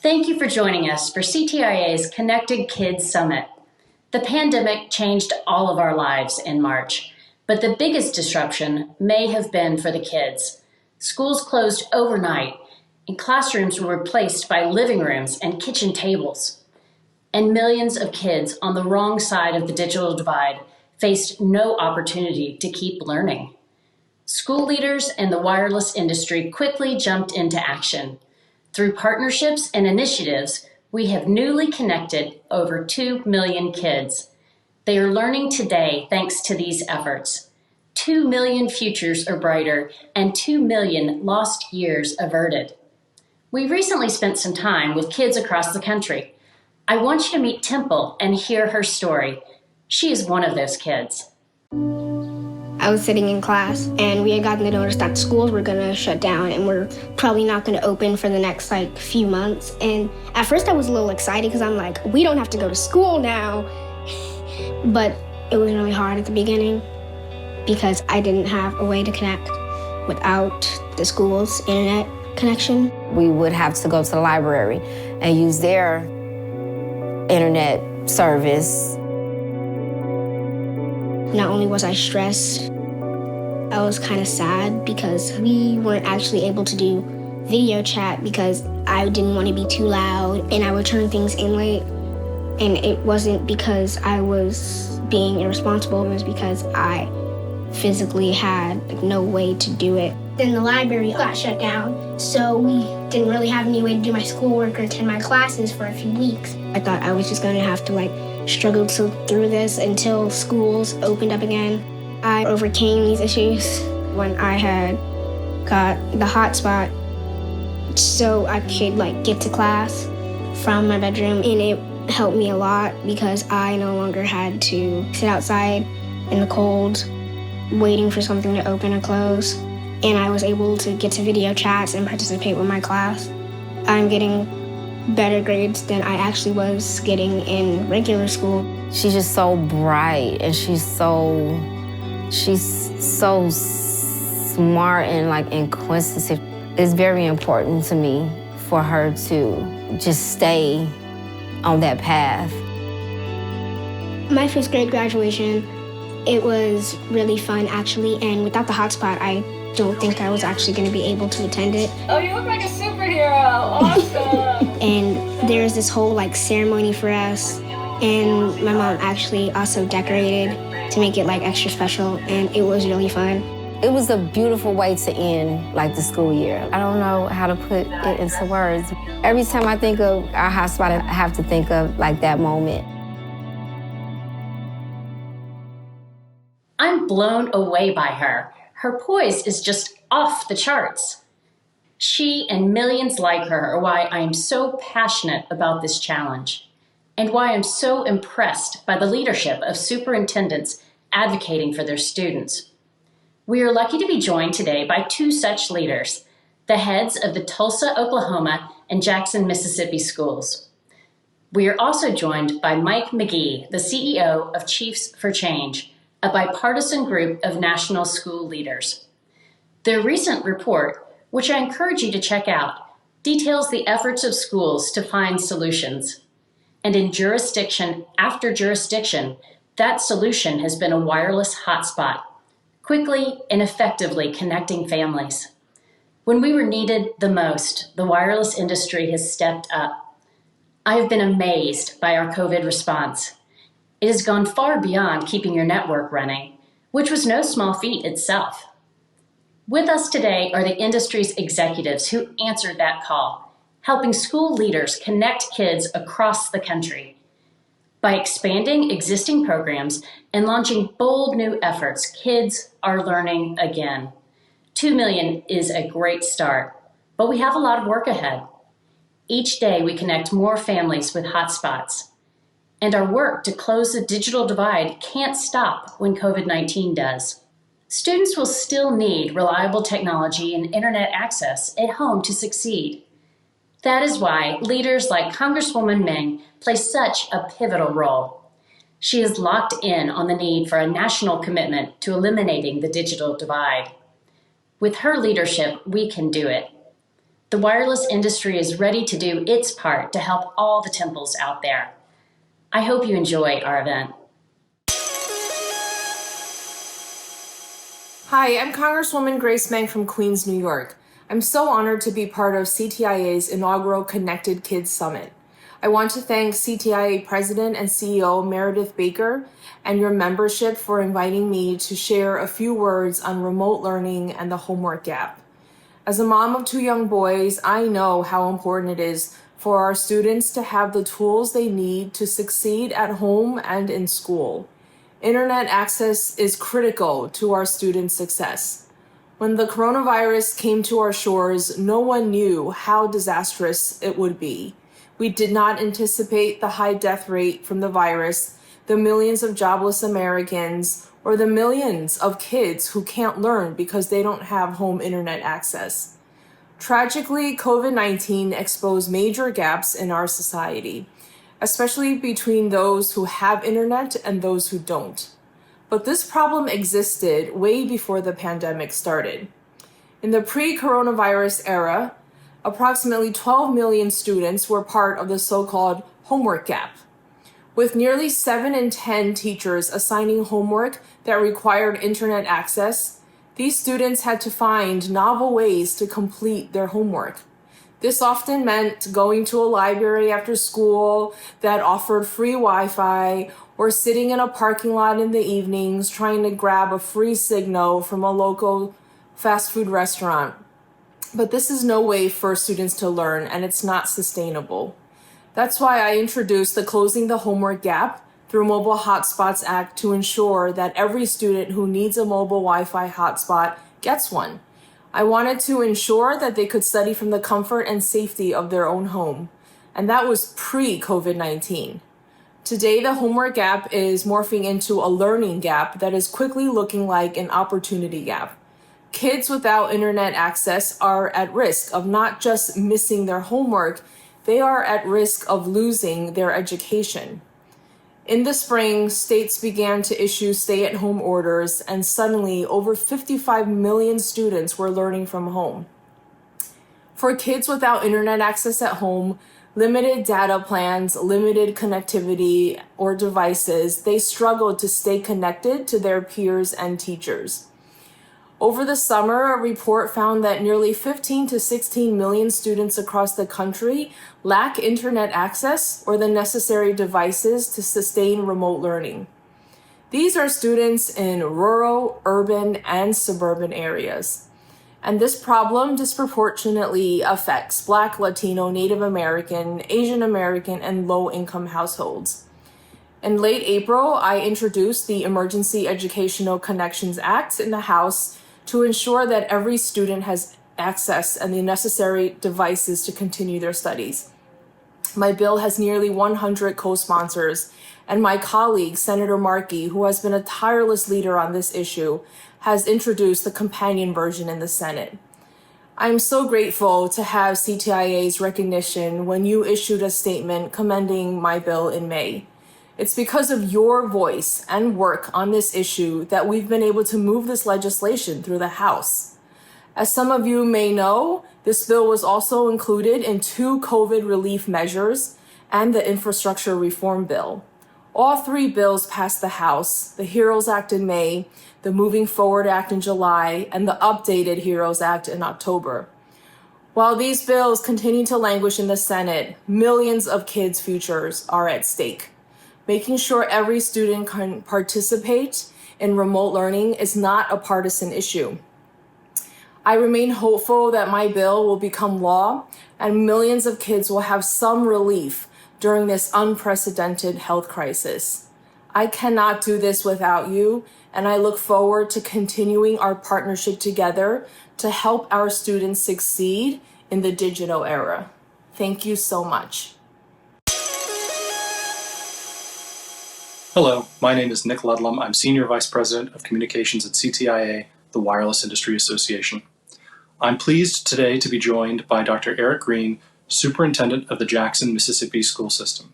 Thank you for joining us for CTIA's Connected Kids Summit. The pandemic changed all of our lives in March, but the biggest disruption may have been for the kids. Schools closed overnight, and classrooms were replaced by living rooms and kitchen tables. And millions of kids on the wrong side of the digital divide faced no opportunity to keep learning. School leaders and the wireless industry quickly jumped into action. Through partnerships and initiatives, we have newly connected over 2 million kids. They are learning today thanks to these efforts. 2 million futures are brighter and 2 million lost years averted. We recently spent some time with kids across the country. I want you to meet Temple and hear her story. She is one of those kids. I was sitting in class and we had gotten the notice that schools were gonna shut down and we're probably not gonna open for the next few months. And at first I was a little excited because I'm like, we don't have to go to school now. But it was really hard at the beginning because I didn't have a way to connect without the school's internet connection. We would have to go to the library and use their internet service. Not only was I stressed, I was kind of sad because we weren't actually able to do video chat because I didn't want to be too loud and I would turn things in late. And it wasn't because I was being irresponsible, it was because I physically had no way to do it. Then the library got shut down, so we didn't really have any way to do my schoolwork or attend my classes for a few weeks. I thought I was just going to have to struggle through this until schools opened up again. I overcame these issues when I had got the hotspot so I could get to class from my bedroom, and it helped me a lot because I no longer had to sit outside in the cold waiting for something to open or close, and I was able to get to video chats and participate with my class. I'm getting better grades than I actually was getting in regular school. She's just so bright and she's so smart and inquisitive. It's very important to me for her to just stay on that path. My 5th grade graduation, it was really fun actually, and without the hotspot, I don't think I was actually going to be able to attend it. Oh, you look like a superhero. Awesome. And there was this whole ceremony for us, and my mom actually also decorated to make it extra special, and it was really fun. It was a beautiful way to end the school year. I don't know how to put it into words. Every time I think of our hotspot, I have to think of that moment. I'm blown away by her. Her poise is just off the charts. She and millions like her are why I am so passionate about this challenge, and why I'm so impressed by the leadership of superintendents advocating for their students. We are lucky to be joined today by 2 such leaders, the heads of the Tulsa, Oklahoma, and Jackson, Mississippi schools. We are also joined by Mike McGee, the CEO of Chiefs for Change, a bipartisan group of national school leaders. Their recent report, which I encourage you to check out, details the efforts of schools to find solutions. And in jurisdiction after jurisdiction, that solution has been a wireless hotspot, quickly and effectively connecting families. When we were needed the most, the wireless industry has stepped up. I have been amazed by our COVID response. It has gone far beyond keeping your network running, which was no small feat itself. With us today are the industry's executives who answered that call, helping school leaders connect kids across the country. By expanding existing programs and launching bold new efforts, kids are learning again. 2 million is a great start, but we have a lot of work ahead. Each day we connect more families with hotspots. And our work to close the digital divide can't stop when COVID-19 does. Students will still need reliable technology and internet access at home to succeed. That is why leaders like Congresswoman Meng play such a pivotal role. She is locked in on the need for a national commitment to eliminating the digital divide. With her leadership, we can do it. The wireless industry is ready to do its part to help all the temples out there. I hope you enjoy our event. Hi, I'm Congresswoman Grace Meng from Queens, New York. I'm so honored to be part of CTIA's inaugural Connected Kids Summit. I want to thank CTIA President and CEO Meredith Baker and your membership for inviting me to share a few words on remote learning and the homework gap. As a mom of 2 young boys, I know how important it is for our students to have the tools they need to succeed at home and in school. Internet access is critical to our students' success. When the coronavirus came to our shores, no one knew how disastrous it would be. We did not anticipate the high death rate from the virus, the millions of jobless Americans, or the millions of kids who can't learn because they don't have home internet access. Tragically, COVID-19 exposed major gaps in our society, especially between those who have internet and those who don't. But this problem existed way before the pandemic started. In the pre-coronavirus era, approximately 12 million students were part of the so-called homework gap, with nearly 7 in 10 teachers assigning homework that required internet access. These students had to find novel ways to complete their homework. This often meant going to a library after school that offered free Wi-Fi, or sitting in a parking lot in the evenings trying to grab a free signal from a local fast food restaurant. But this is no way for students to learn, and it's not sustainable. That's why I introduced the Closing the Homework Gap through Mobile Hotspots Act to ensure that every student who needs a mobile Wi-Fi hotspot gets one. I wanted to ensure that they could study from the comfort and safety of their own home, and that was pre-COVID-19. Today, the homework gap is morphing into a learning gap that is quickly looking like an opportunity gap. Kids without internet access are at risk of not just missing their homework, they are at risk of losing their education. In the spring, states began to issue stay-at-home orders, and suddenly over 55 million students were learning from home. For kids without internet access at home, limited data plans, limited connectivity, or devices, they struggled to stay connected to their peers and teachers. Over the summer, a report found that nearly 15 to 16 million students across the country lack internet access or the necessary devices to sustain remote learning. These are students in rural, urban, and suburban areas. And this problem disproportionately affects Black, Latino, Native American, Asian American, and low-income households. In late April, I introduced the Emergency Educational Connections Act in the House to ensure that every student has access and the necessary devices to continue their studies. My bill has nearly 100 co-sponsors, and my colleague, Senator Markey, who has been a tireless leader on this issue, has introduced the companion version in the Senate. I'm so grateful to have CTIA's recognition when you issued a statement commending my bill in May. It's because of your voice and work on this issue that we've been able to move this legislation through the House. As some of you may know, this bill was also included in 2 COVID relief measures and the Infrastructure Reform Bill. All 3 bills passed the House, the HEROES Act in May, the Moving Forward Act in July, and the updated HEROES Act in October. While these bills continue to languish in the Senate, millions of kids' futures are at stake. Making sure every student can participate in remote learning is not a partisan issue. I remain hopeful that my bill will become law and millions of kids will have some relief during this unprecedented health crisis. I cannot do this without you, and I look forward to continuing our partnership together to help our students succeed in the digital era. Thank you so much. Hello, my name is Nick Ludlum. I'm Senior Vice President of Communications at CTIA, the Wireless Industry Association. I'm pleased today to be joined by Dr. Eric Green, Superintendent of the Jackson, Mississippi School System.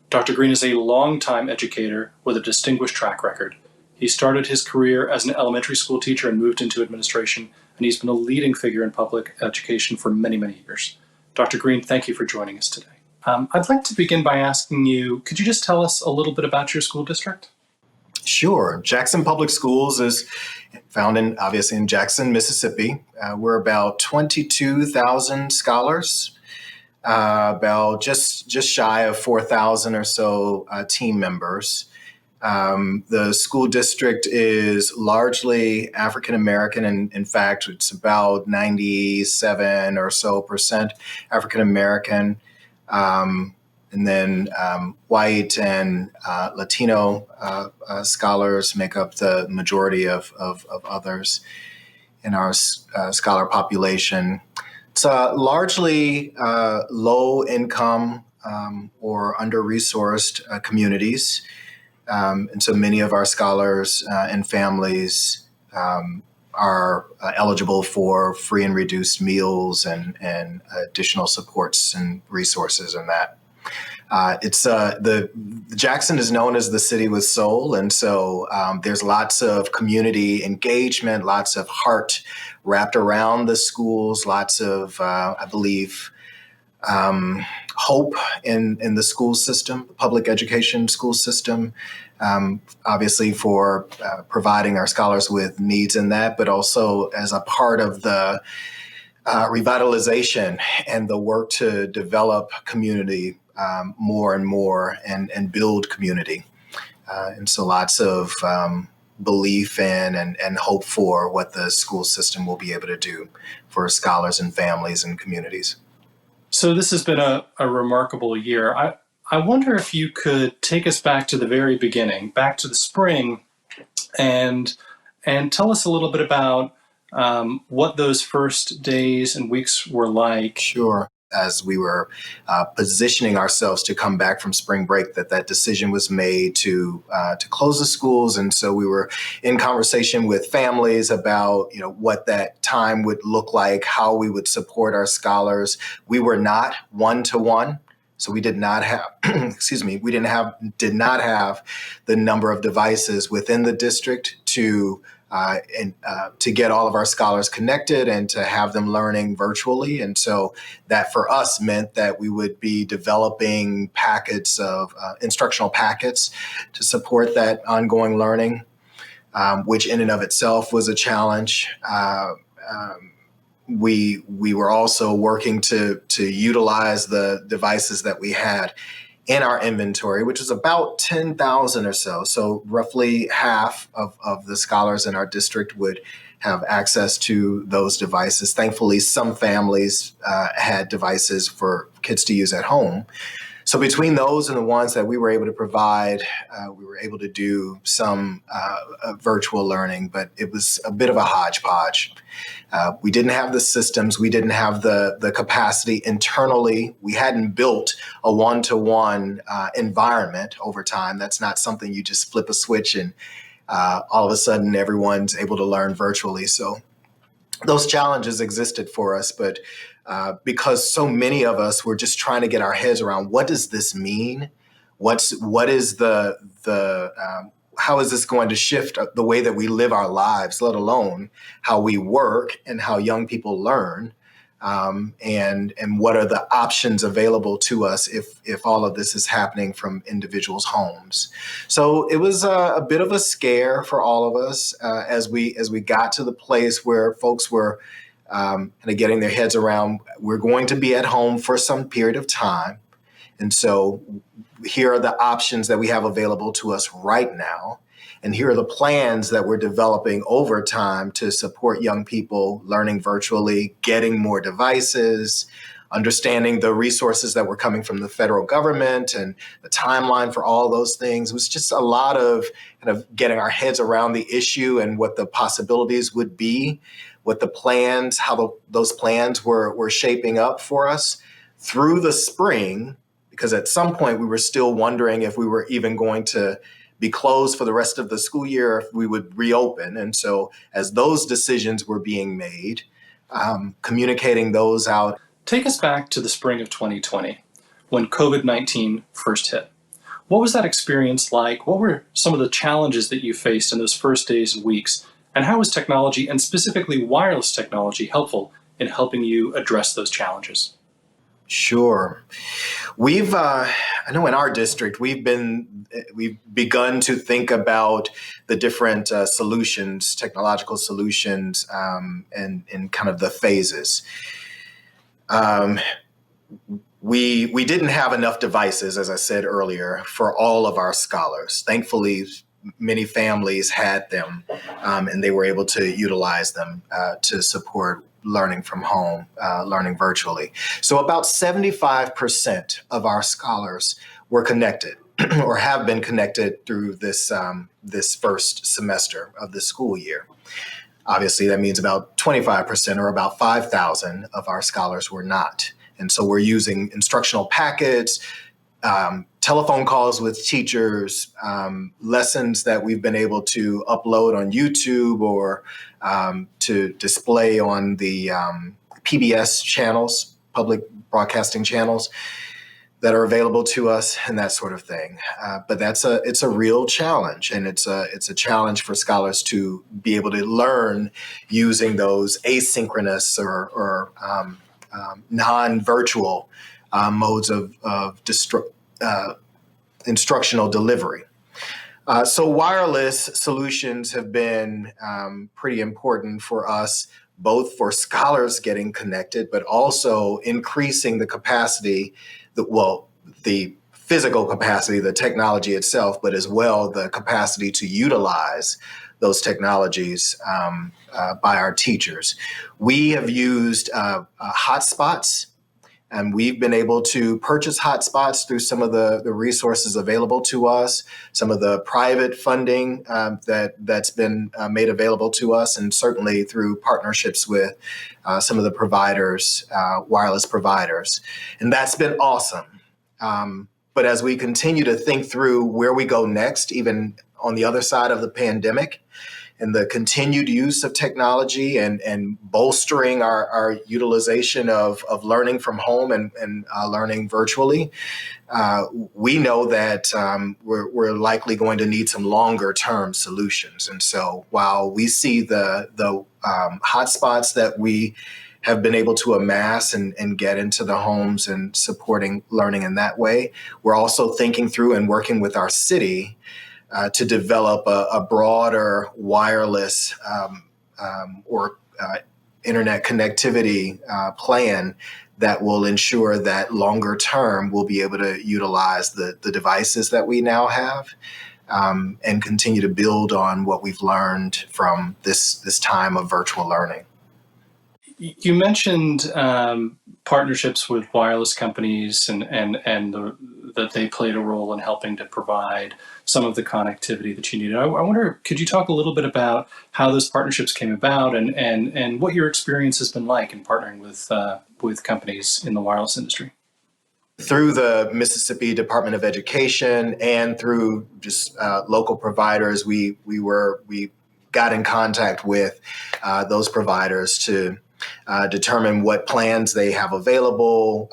Dr. Green is a longtime educator with a distinguished track record. He started his career as an elementary school teacher and moved into administration, and he's been a leading figure in public education for many, many years. Dr. Green, thank you for joining us today. I'd like to begin by asking you, could you just tell us a little bit about your school district? Sure. Jackson Public Schools is found obviously in Jackson, Mississippi. We're about 22,000 scholars, about just shy of 4,000 or so team members. The school district is largely African American, and in fact, it's about 97 or so percent African American. And then white and Latino scholars make up the majority of others in our scholar population. It's largely low income or under-resourced communities. And so many of our scholars and families are eligible for free and reduced meals and additional supports and resources in that. The Jackson is known as the city with soul, and so there's lots of community engagement, lots of heart wrapped around the schools, lots of, I believe, hope in the school system, the public education school system, obviously for providing our scholars with needs in that, but also as a part of the revitalization and the work to develop community more and more and build community. And so lots of belief in and hope for what the school system will be able to do for scholars and families and communities. So this has been a remarkable year. I wonder if you could take us back to the very beginning, back to the spring, and tell us a little bit about what those first days and weeks were like. Sure. As we were positioning ourselves to come back from spring break, that decision was made to close the schools, and so we were in conversation with families about what that time would look like, how we would support our scholars. We were not one-to-one, so we did not have did not have the number of devices within the district to get all of our scholars connected and to have them learning virtually. And so that for us meant that we would be developing packets of instructional packets to support that ongoing learning, which in and of itself was a challenge. We were also working to utilize the devices that we had in our inventory, which is about 10,000 or so. So roughly half of the scholars in our district would have access to those devices. Thankfully, some families had devices for kids to use at home. So between those and the ones that we were able to provide, we were able to do some virtual learning, but it was a bit of a hodgepodge. We didn't have the systems. We didn't have the capacity internally. We hadn't built a one-to-one environment over time. That's not something you just flip a switch and all of a sudden everyone's able to learn virtually. So those challenges existed for us, but because so many of us were just trying to get our heads around what does this mean? What is how is this going to shift the way that we live our lives, let alone how we work and how young people learn, and what are the options available to us if all of this is happening from individuals' homes. So it was a bit of a scare for all of us as we got to the place where folks were kind of getting their heads around, we're going to be at home for some period of time. And so here are the options that we have available to us right now. And here are the plans that we're developing over time to support young people learning virtually, getting more devices, understanding the resources that were coming from the federal government and the timeline for all those things. It was just a lot of kind of getting our heads around the issue and what the possibilities would be, what the plans, how those plans were shaping up for us through the spring, because at some point we were still wondering if we were even going to be closed for the rest of the school year, if we would reopen. And so as those decisions were being made, communicating those out. Take us back to the spring of 2020, when COVID-19 first hit. What was that experience like? What were some of the challenges that you faced in those first days and weeks? And how was technology, and specifically wireless technology, helpful in helping you address those challenges? Sure. I know in our district, we've begun to think about the different solutions, technological solutions, and in kind of the phases. Um, we didn't have enough devices, as I said earlier, for all of our scholars. Thankfully, many families had them, and they were able to utilize them to support learning from home, learning virtually. So about 75% of our scholars were connected or have been connected through this first semester of the school year. Obviously, that means about 25% or about 5,000 of our scholars were not. And so we're using instructional packets, telephone calls with teachers, lessons that we've been able to upload on YouTube or to display on the PBS channels, public broadcasting channels that are available to us, and that sort of thing. But it's a real challenge, and it's a challenge for scholars to be able to learn using those asynchronous or non-virtual modes of instructional delivery. So wireless solutions have been pretty important for us, both for scholars getting connected, but also increasing the capacity, the physical capacity, the technology itself, but as well the capacity to utilize those technologies by our teachers. We have used hotspots, and we've been able to purchase hotspots through some of the resources available to us, some of the private funding that's been made available to us, and certainly through partnerships with some of the providers, wireless providers. And that's been awesome. But as we continue to think through where we go next, even on the other side of the pandemic, and the continued use of technology and bolstering our utilization of learning from home and learning virtually, we know that we're likely going to need some longer term solutions. And so while we see the hotspots that we have been able to amass and get into the homes and supporting learning in that way, we're also thinking through and working with our city to develop a broader wireless or internet connectivity plan that will ensure that longer term we'll be able to utilize the devices that we now have and continue to build on what we've learned from this time of virtual learning. You mentioned partnerships with wireless companies and that they played a role in helping to provide some of the connectivity that you needed. I wonder, could you talk a little bit about how those partnerships came about and what your experience has been like in partnering with companies in the wireless industry? Through the Mississippi Department of Education and through just local providers, we got in contact with those providers to determine what plans they have available.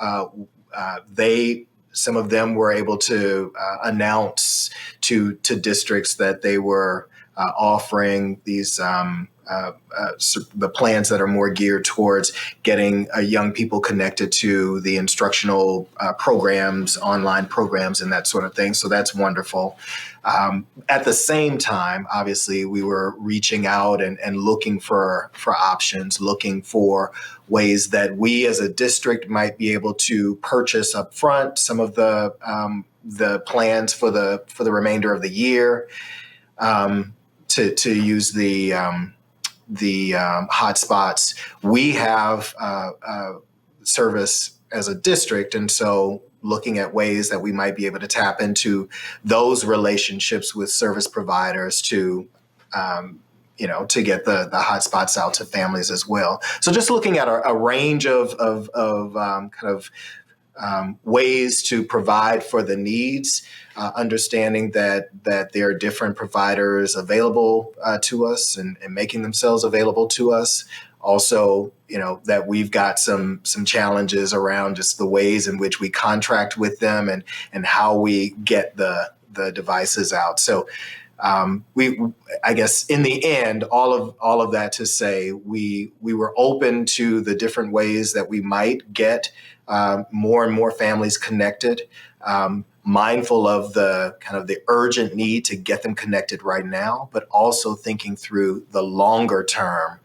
Some of them were able to announce to districts that they were offering these the plans that are more geared towards getting young people connected to the instructional programs, online programs, and that sort of thing. So that's wonderful. At the same time, obviously, we were reaching out and looking for options, looking for ways that we as a district might be able to purchase up front some of the plans for the remainder of the year to use the hotspots. We have service as a district, and so looking at ways that we might be able to tap into those relationships with service providers to get the hotspots out to families as well. So just looking at a range of ways to provide for the needs, understanding that there are different providers available to us and making themselves available to us. Also, that we've got some challenges around just the ways in which we contract with them and how we get the devices out. So I guess in the end, all of that to say, we were open to the different ways that we might get more and more families connected, mindful of the kind of the urgent need to get them connected right now, but also thinking through the longer term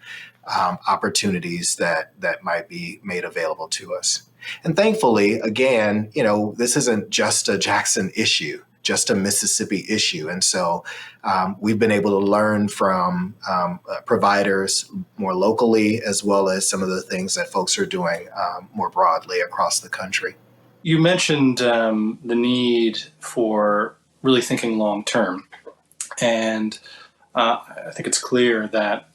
opportunities that might be made available to us. And thankfully, again, this isn't just a Jackson issue, just a Mississippi issue. And so we've been able to learn from providers more locally, as well as some of the things that folks are doing more broadly across the country. You mentioned the need for really thinking long term. And I think it's clear that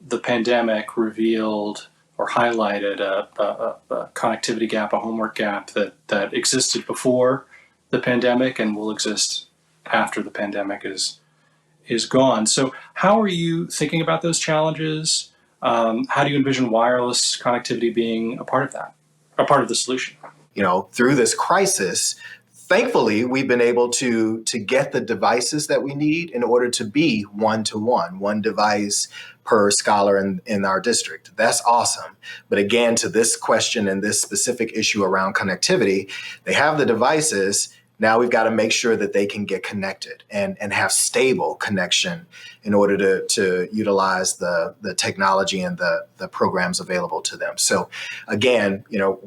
the pandemic revealed or highlighted a connectivity gap, a homework gap that existed before the pandemic and will exist after the pandemic is gone. So how are you thinking about those challenges? How do you envision wireless connectivity being a part of that, a part of the solution? Through this crisis, thankfully, we've been able to get the devices that we need in order to be one-to-one, one device per scholar in our district. That's awesome. But again, to this question and this specific issue around connectivity, they have the devices. Now we've got to make sure that they can get connected and have stable connection in order to utilize the technology and the programs available to them. So again,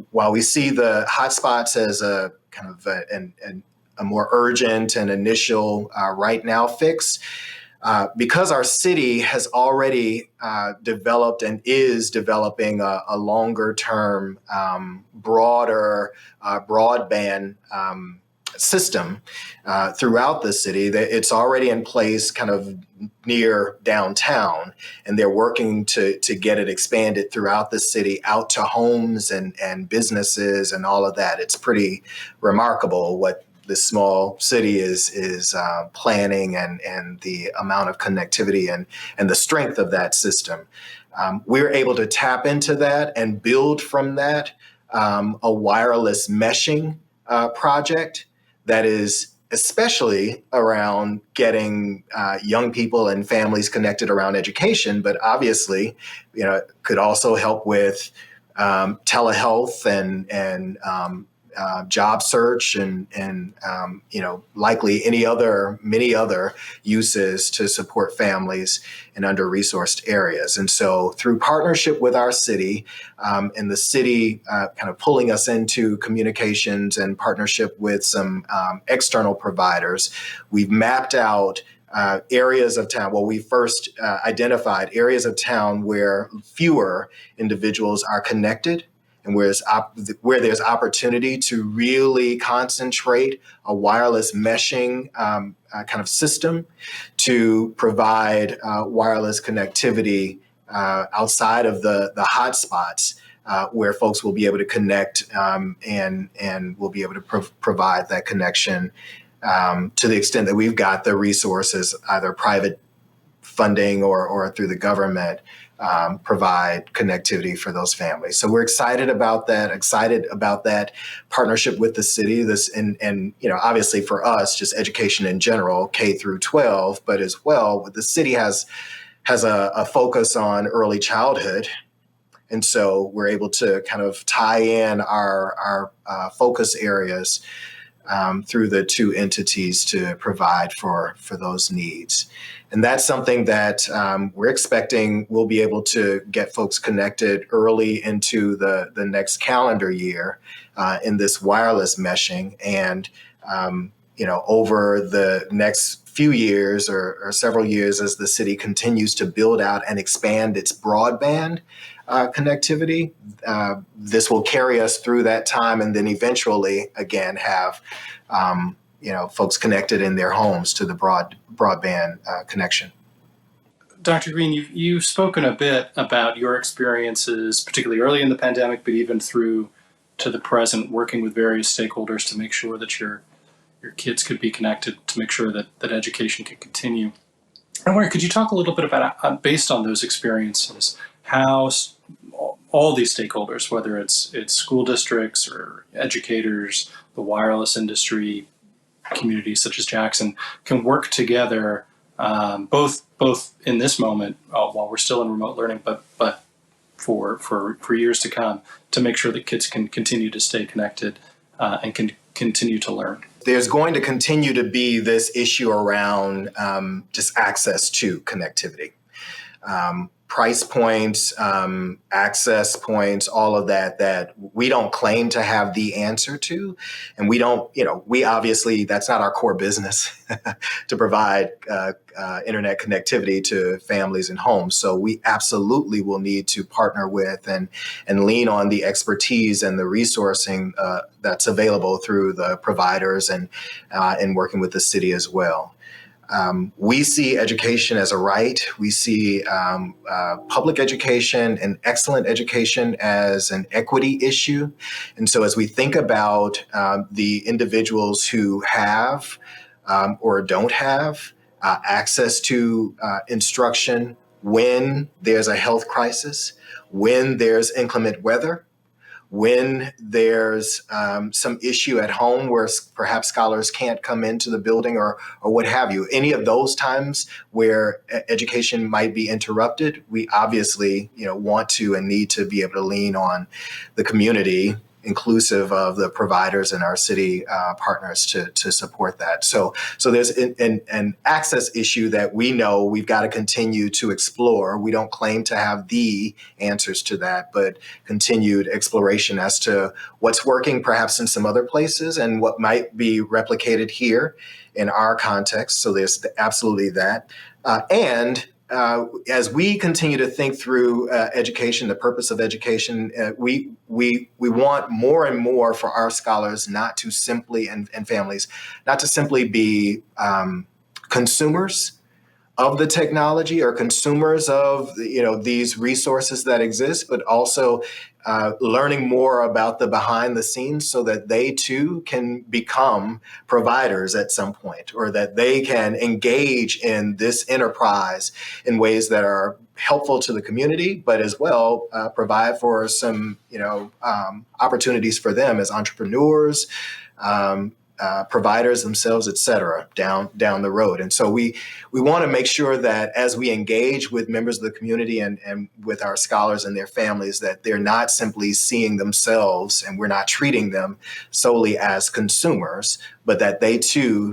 while we see the hotspots as a kind of a more urgent and initial right now fix, because our city has already developed and is developing a longer term, broader broadband system throughout the city, that it's already in place kind of near downtown, and they're working to get it expanded throughout the city out to homes and businesses and all of that. It's pretty remarkable what this small city is planning and the amount of connectivity and the strength of that system. We're able to tap into that and build from that a wireless meshing project that is especially around getting young people and families connected around education, but obviously, could also help with telehealth and job search and likely many other uses to support families in under-resourced areas. And so through partnership with our city and the city kind of pulling us into communications and partnership with some external providers, we've mapped out areas of town. Well, we first identified areas of town where fewer individuals are connected, and where there's opportunity to really concentrate a wireless meshing kind of system to provide wireless connectivity outside of the hotspots where folks will be able to connect and will be able to provide that connection to the extent that we've got the resources, either private funding or through the government, provide connectivity for those families. So we're excited about that partnership with the city. And obviously for us, just education in general, K through 12, but as well, the city has a focus on early childhood. And so we're able to kind of tie in our focus areas through the two entities to provide for those needs. And that's something that we're expecting we'll be able to get folks connected early into the next calendar year in this wireless meshing. And, over the next few years or several years as the city continues to build out and expand its broadband connectivity, this will carry us through that time and then eventually, again, have folks connected in their homes to the broadband connection. Dr. Green, you've spoken a bit about your experiences, particularly early in the pandemic, but even through to the present, working with various stakeholders to make sure that your kids could be connected, to make sure that education could continue. I wonder, could you talk a little bit about, based on those experiences, how all these stakeholders, whether it's school districts or educators, the wireless industry, communities such as Jackson, can work together, both in this moment while we're still in remote learning, but for years to come, to make sure that kids can continue to stay connected and can continue to learn. There's going to continue to be this issue around just access to connectivity. Price points, access points, all of that we don't claim to have the answer to. And we don't, we obviously, that's not our core business to provide internet connectivity to families and homes. So we absolutely will need to partner with and lean on the expertise and the resourcing that's available through the providers and working with the city as well. We see education as a right. We see public education and excellent education as an equity issue. And so as we think about the individuals who have or don't have access to instruction when there's a health crisis, when there's inclement weather, when there's some issue at home where perhaps scholars can't come into the building or what have you, any of those times where education might be interrupted, we obviously want to and need to be able to lean on the community, inclusive of the providers and our city partners to support that. So there's an access issue that we know we've got to continue to explore. We don't claim to have the answers to that, but continued exploration as to what's working perhaps in some other places and what might be replicated here in our context. So there's absolutely that. As we continue to think through education, the purpose of education, we want more and more for our scholars not to simply, and families, not to simply be consumers of the technology or consumers of these resources that exist, but also learning more about the behind the scenes so that they too can become providers at some point, or that they can engage in this enterprise in ways that are helpful to the community, but as well provide for some opportunities for them as entrepreneurs, providers themselves, et cetera, down the road. And so we want to make sure that as we engage with members of the community and with our scholars and their families, that they're not simply seeing themselves and we're not treating them solely as consumers, but that they too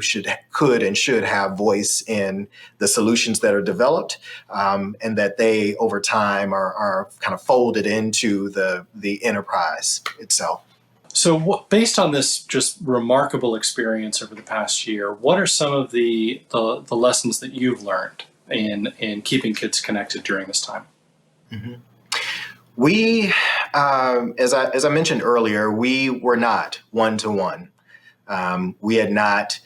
could and should have voice in the solutions that are developed, and that they over time are kind of folded into the enterprise itself. So based on this just remarkable experience over the past year, what are some of the lessons that you've learned in keeping kids connected during this time? Mm-hmm. We, as I mentioned earlier, we were not one-to-one. We had not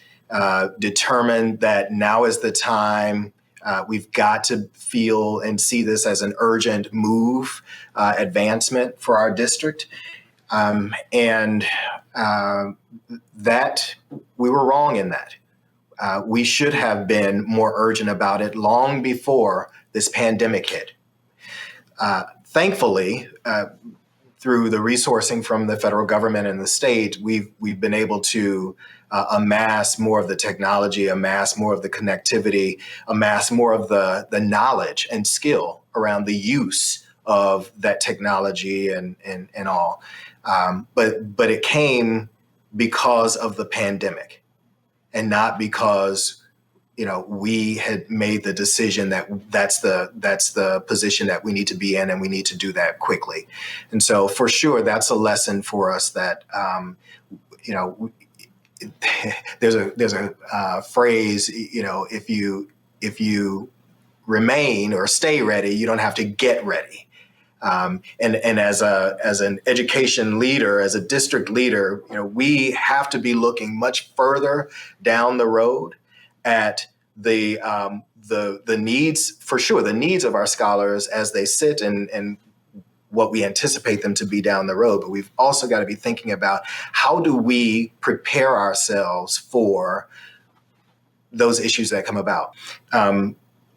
determined that now is the time. We've got to feel and see this as an urgent move, advancement for our district. That we were wrong in that. We should have been more urgent about it long before this pandemic hit. Thankfully, through the resourcing from the federal government and the state, we've been able to amass more of the technology, amass more of the connectivity, amass more of the knowledge and skill around the use of that technology and all. But it came because of the pandemic, and not because we had made the decision that that's the position that we need to be in, and we need to do that quickly. And so for sure, that's a lesson for us that there's a phrase, if you remain or stay ready, you don't have to get ready. And as an education leader, as a district leader, we have to be looking much further down the road at the needs, for sure, the needs of our scholars as they sit and what we anticipate them to be down the road, but we've also got to be thinking about how do we prepare ourselves for those issues that come about.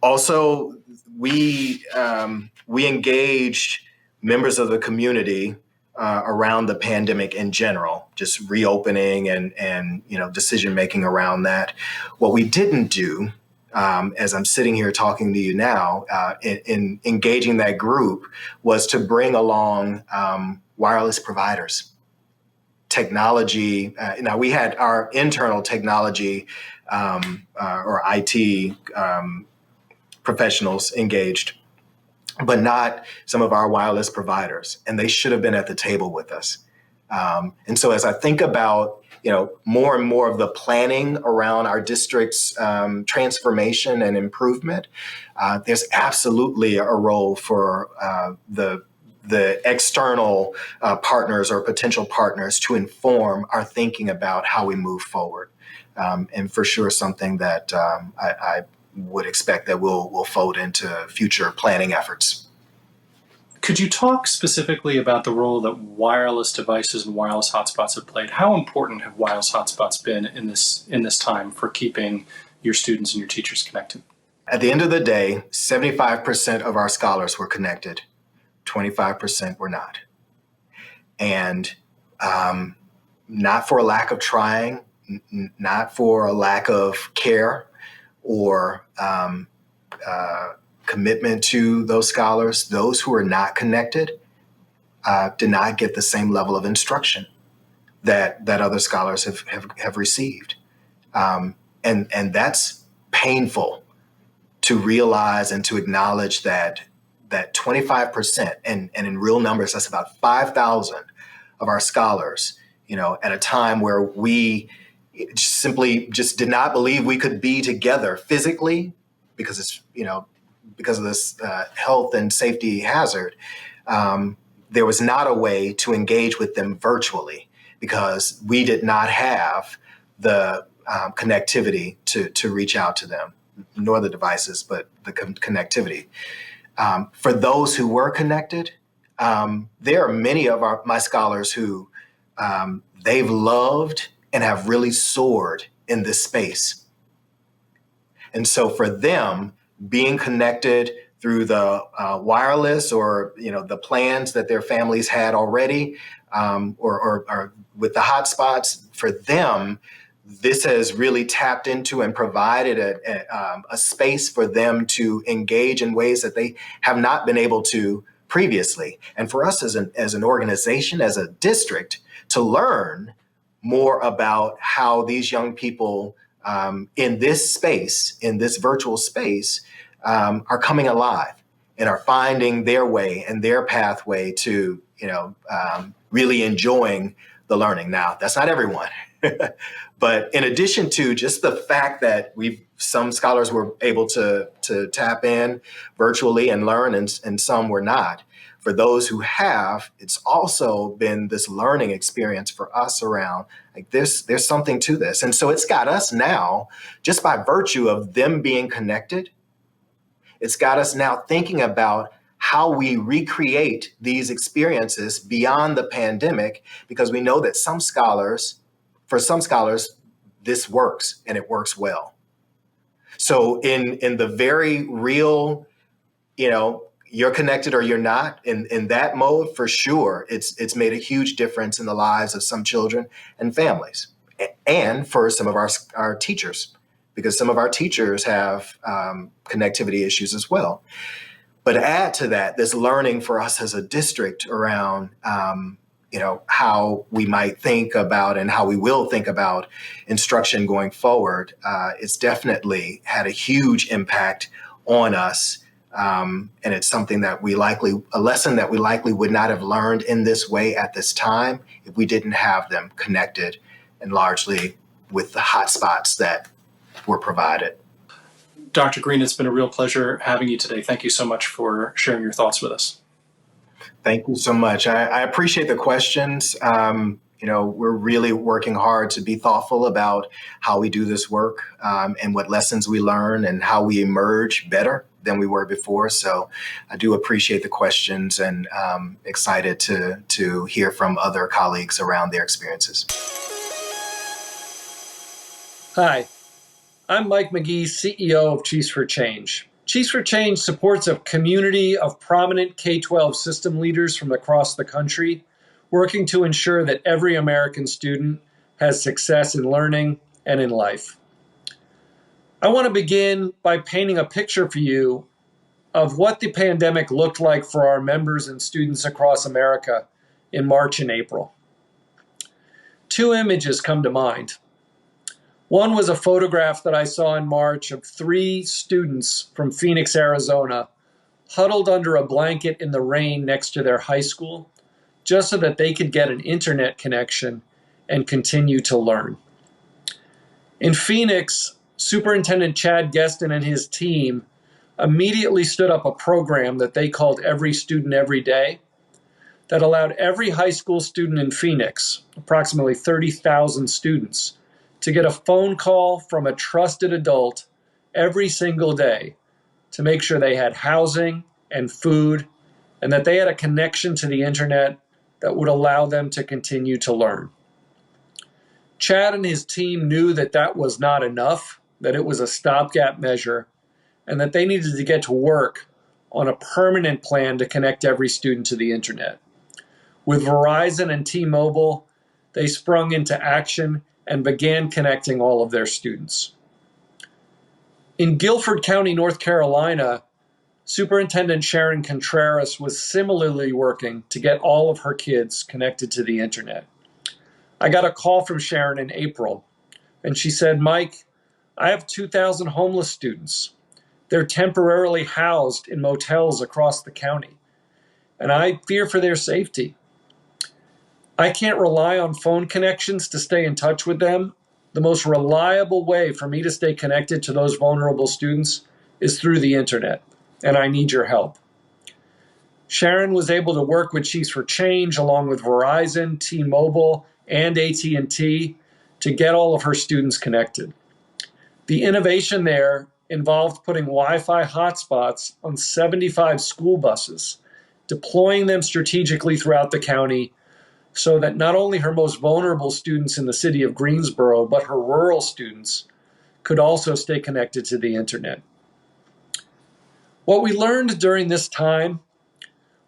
Also, we engaged members of the community around the pandemic in general, just reopening and decision making around that. What we didn't do, as I'm sitting here talking to you now, in engaging that group, was to bring along wireless providers, technology. Now we had our internal technology or IT professionals engaged, but not some of our wireless providers, and they should have been at the table with us. And so as I think about more and more of the planning around our district's transformation and improvement, there's absolutely a role for the external partners or potential partners to inform our thinking about how we move forward. And for sure, something that I would expect that we'll fold into future planning efforts. Could you talk specifically about the role that wireless devices and wireless hotspots have played? How important have wireless hotspots been in this time for keeping your students and your teachers connected? At the end of the day, 75% of our scholars were connected, 25% were not. And not for a lack of trying, not for a lack of care or commitment to those scholars. Those who are not connected did not get the same level of instruction that other scholars have received. And that's painful to realize and to acknowledge that 25%, and in real numbers, that's about 5,000 of our scholars, at a time where we simply just did not believe we could be together physically because it's, because of this health and safety hazard. There was not a way to engage with them virtually because we did not have the connectivity to reach out to them, nor the devices, but the connectivity. For those who were connected, there are many of my scholars who they've loved and have really soared in this space. And so for them, being connected through the wireless or the plans that their families had already, or with the hotspots, for them, this has really tapped into and provided a space for them to engage in ways that they have not been able to previously. And for us as an organization, as a district, to learn more about how these young people in this space, in this virtual space, are coming alive and are finding their way and their pathway to, really enjoying the learning. Now, that's not everyone. But in addition to just the fact that some scholars were able to tap in virtually and learn, and some were not. For those who have, it's also been this learning experience for us around, like there's something to this. And so it's got us now, just by virtue of them being connected, it's got us now thinking about how we recreate these experiences beyond the pandemic, because we know that for some scholars, this works and it works well. So in the very real, you're connected or you're not, in that mode, for sure, it's made a huge difference in the lives of some children and families, and for some of our teachers, because some of our teachers have connectivity issues as well. But add to that, this learning for us as a district around how we might think about and how we will think about instruction going forward, it's definitely had a huge impact on us. And it's something that a lesson that we likely would not have learned in this way at this time if we didn't have them connected, and largely with the hotspots that were provided. Dr. Green, it's been a real pleasure having you today. Thank you so much for sharing your thoughts with us. Thank you so much. I appreciate the questions. we're really working hard to be thoughtful about how we do this work and what lessons we learn and how we emerge better than we were before. So I do appreciate the questions and excited to hear from other colleagues around their experiences. Hi, I'm Mike McGee, CEO of Chiefs for Change. Chiefs for Change supports a community of prominent K-12 system leaders from across the country, working to ensure that every American student has success in learning and in life. I want to begin by painting a picture for you of what the pandemic looked like for our members and students across America in March and April. Two images come to mind. One was a photograph that I saw in March of 3 students from Phoenix, Arizona, huddled under a blanket in the rain next to their high school, just so that they could get an internet connection and continue to learn. In Phoenix, Superintendent Chad Gerst and his team immediately stood up a program that they called Every Student Every Day, that allowed every high school student in Phoenix, approximately 30,000 students, to get a phone call from a trusted adult every single day to make sure they had housing and food and that they had a connection to the internet that would allow them to continue to learn. Chad and his team knew that that was not enough, that it was a stopgap measure, and that they needed to get to work on a permanent plan to connect every student to the internet. With Verizon and T-Mobile, they sprung into action and began connecting all of their students. In Guilford County, North Carolina, Superintendent Sharon Contreras was similarly working to get all of her kids connected to the internet. I got a call from Sharon in April, and she said, "Mike, I have 2,000 homeless students. They're temporarily housed in motels across the county, and I fear for their safety. I can't rely on phone connections to stay in touch with them. The most reliable way for me to stay connected to those vulnerable students is through the internet, and I need your help." Sharon was able to work with Chiefs for Change along with Verizon, T-Mobile, and AT&T to get all of her students connected. The innovation there involved putting Wi-Fi hotspots on 75 school buses, deploying them strategically throughout the county so that not only her most vulnerable students in the city of Greensboro, but her rural students could also stay connected to the internet. What we learned during this time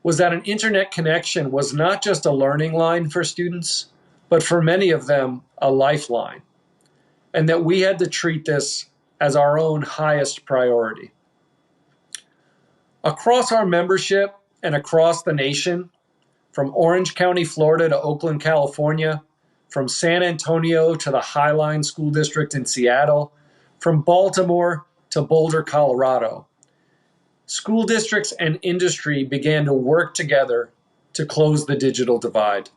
was that an internet connection was not just a learning line for students, but for many of them, a lifeline, and that we had to treat this as our own highest priority. Across our membership and across the nation, from Orange County, Florida to Oakland, California, from San Antonio to the Highline School District in Seattle, from Baltimore to Boulder, Colorado, school districts and industry began to work together to close the digital divide.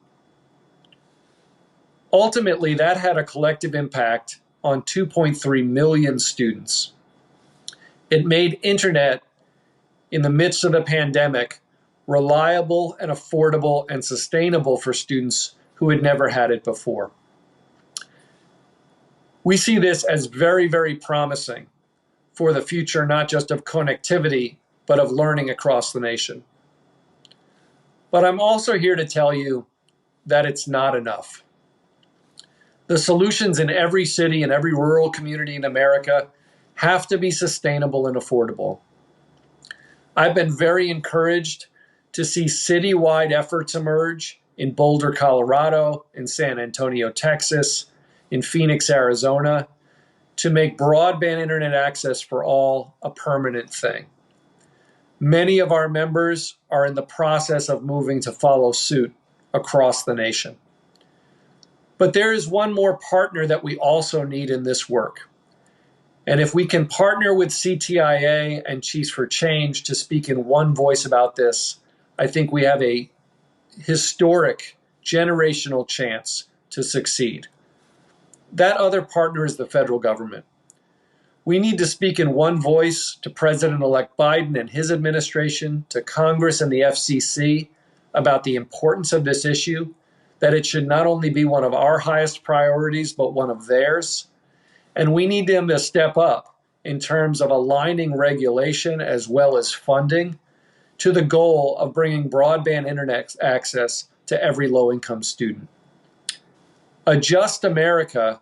Ultimately, that had a collective impact on 2.3 million students. It made internet in the midst of the pandemic reliable and affordable and sustainable for students who had never had it before. We see this as very, very promising for the future, not just of connectivity, but of learning across the nation. But I'm also here to tell you that it's not enough. The solutions in every city and every rural community in America have to be sustainable and affordable. I've been very encouraged to see citywide efforts emerge in Boulder, Colorado, in San Antonio, Texas, in Phoenix, Arizona, to make broadband internet access for all a permanent thing. Many of our members are in the process of moving to follow suit across the nation. But there is one more partner that we also need in this work. And if we can partner with CTIA and Chiefs for Change to speak in one voice about this, I think we have a historic generational chance to succeed. That other partner is the federal government. We need to speak in one voice to President-elect Biden and his administration, to Congress and the FCC about the importance of this issue, that it should not only be one of our highest priorities, but one of theirs. And we need them to step up in terms of aligning regulation as well as funding to the goal of bringing broadband internet access to every low-income student. A Just America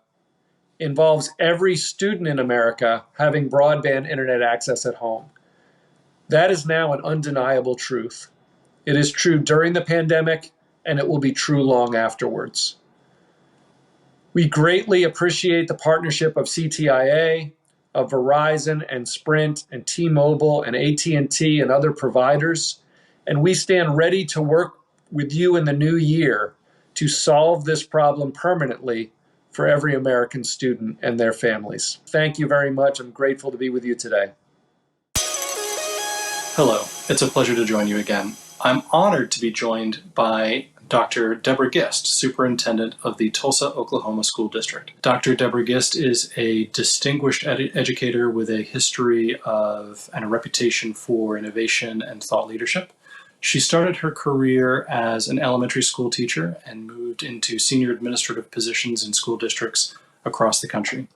involves every student in America having broadband internet access at home. That is now an undeniable truth. It is true during the pandemic, and it will be true long afterwards. We greatly appreciate the partnership of CTIA, of Verizon and Sprint and T-Mobile and AT&T and other providers, and we stand ready to work with you in the new year to solve this problem permanently for every American student and their families. Thank you very much. I'm grateful to be with you today. Hello, it's a pleasure to join you again. I'm honored to be joined by Dr. Deborah Gist, Superintendent of the Tulsa, Oklahoma School District. Dr. Deborah Gist is a distinguished educator with a history of and a reputation for innovation and thought leadership. She started her career as an elementary school teacher and moved into senior administrative positions in school districts across the country.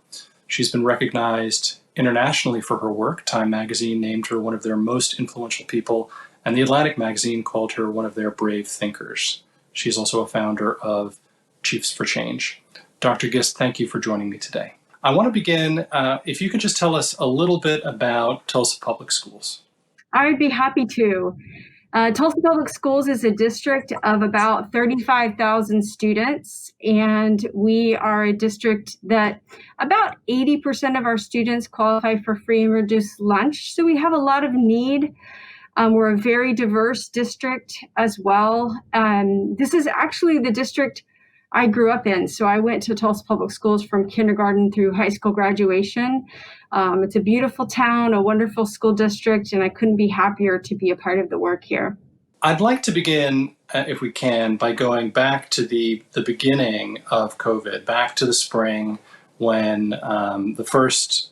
She's been recognized internationally for her work. Time magazine named her one of their most influential people, and The Atlantic magazine called her one of their brave thinkers. She's also a founder of Chiefs for Change. Dr. Gist, thank you for joining me today. I want to begin, if you could just tell us a little bit about Tulsa Public Schools. I would be happy to. Tulsa Public Schools is a district of about 35,000 students, and we are a district that about 80% of our students qualify for free and reduced lunch. So we have a lot of need. We're a very diverse district as well. This is actually the district I grew up in. So I went to Tulsa Public Schools from kindergarten through high school graduation. It's a beautiful town, a wonderful school district, and I couldn't be happier to be a part of the work here. I'd like to begin, if we can, by going back to the beginning of COVID, back to the spring when the first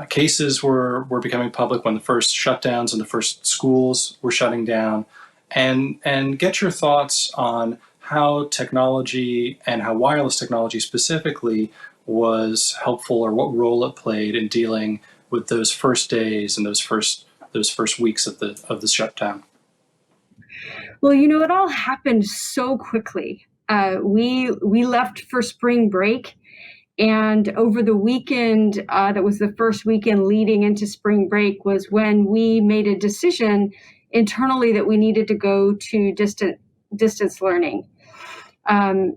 cases were becoming public, when the first shutdowns and the first schools were shutting down, and get your thoughts on how technology and how wireless technology specifically was helpful, or what role it played in dealing with those first days and those first weeks of the shutdown. Well, you know, it all happened so quickly. We left for spring break, and over the weekend, that was the first weekend leading into spring break, was when we made a decision internally that we needed to go to distance learning.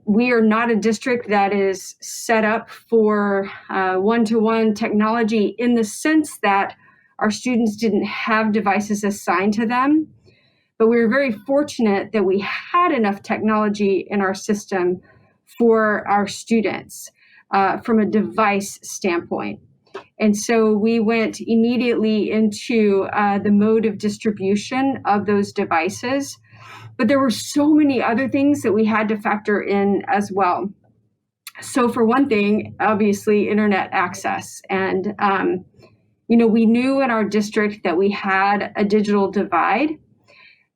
We are not a district that is set up for one-to-one technology in the sense that our students didn't have devices assigned to them, but we were very fortunate that we had enough technology in our system for our students from a device standpoint. And so we went immediately into the mode of distribution of those devices. But there were so many other things that we had to factor in as well. So for one thing, obviously, internet access. And, we knew in our district that we had a digital divide,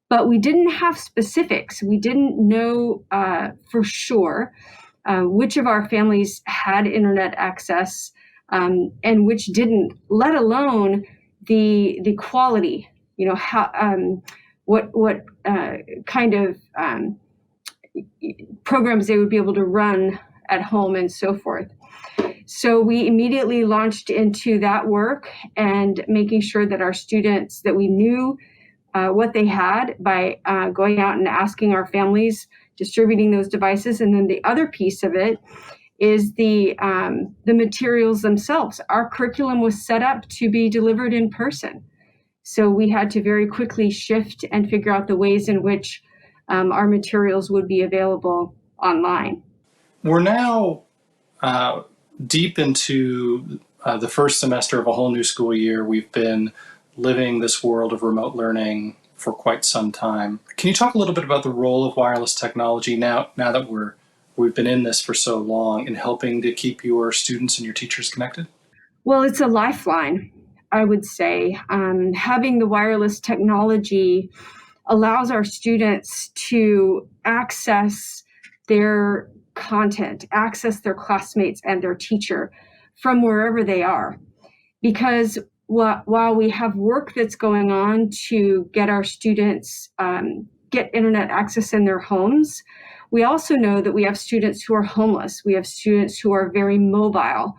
but we didn't have specifics. We didn't know for sure which of our families had internet access and which didn't, let alone the quality, how what kind of programs they would be able to run at home and so forth. So we immediately launched into that work and making sure that our students, that we knew what they had by going out and asking our families, distributing those devices. And then the other piece of it is the materials themselves. Our curriculum was set up to be delivered in person. So we had to very quickly shift and figure out the ways in which our materials would be available online. We're now deep into the first semester of a whole new school year. We've been living this world of remote learning for quite some time. Can you talk a little bit about the role of wireless technology now that we've been in this for so long in helping to keep your students and your teachers connected? Well, it's a lifeline, I would say. Having the wireless technology allows our students to access their content, access their classmates and their teacher from wherever they are. Because while we have work that's going on to get our students get internet access in their homes, we also know that we have students who are homeless. We have students who are very mobile.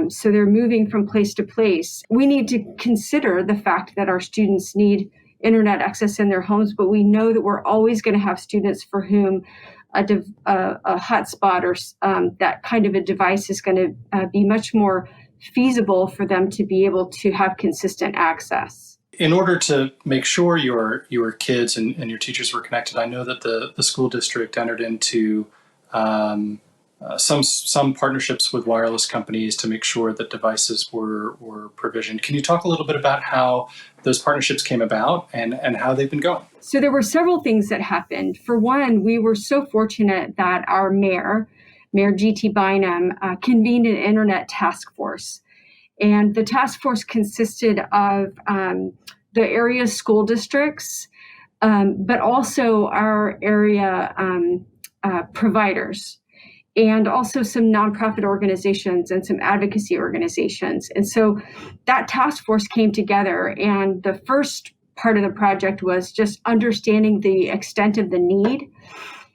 So they're moving from place to place. We need to consider the fact that our students need internet access in their homes, but we know that we're always going to have students for whom a hotspot or that kind of a device is going to be much more feasible for them to be able to have consistent access. In order to make sure your kids and your teachers were connected, I know that the school district entered into some partnerships with wireless companies to make sure that devices were provisioned. Can you talk a little bit about how those partnerships came about and how they've been going? So there were several things that happened. For one, we were so fortunate that our Mayor G.T. Bynum, convened an internet task force. And the task force consisted of the area school districts, but also our area providers, and also some nonprofit organizations and some advocacy organizations. And so that task force came together, and the first part of the project was just understanding the extent of the need.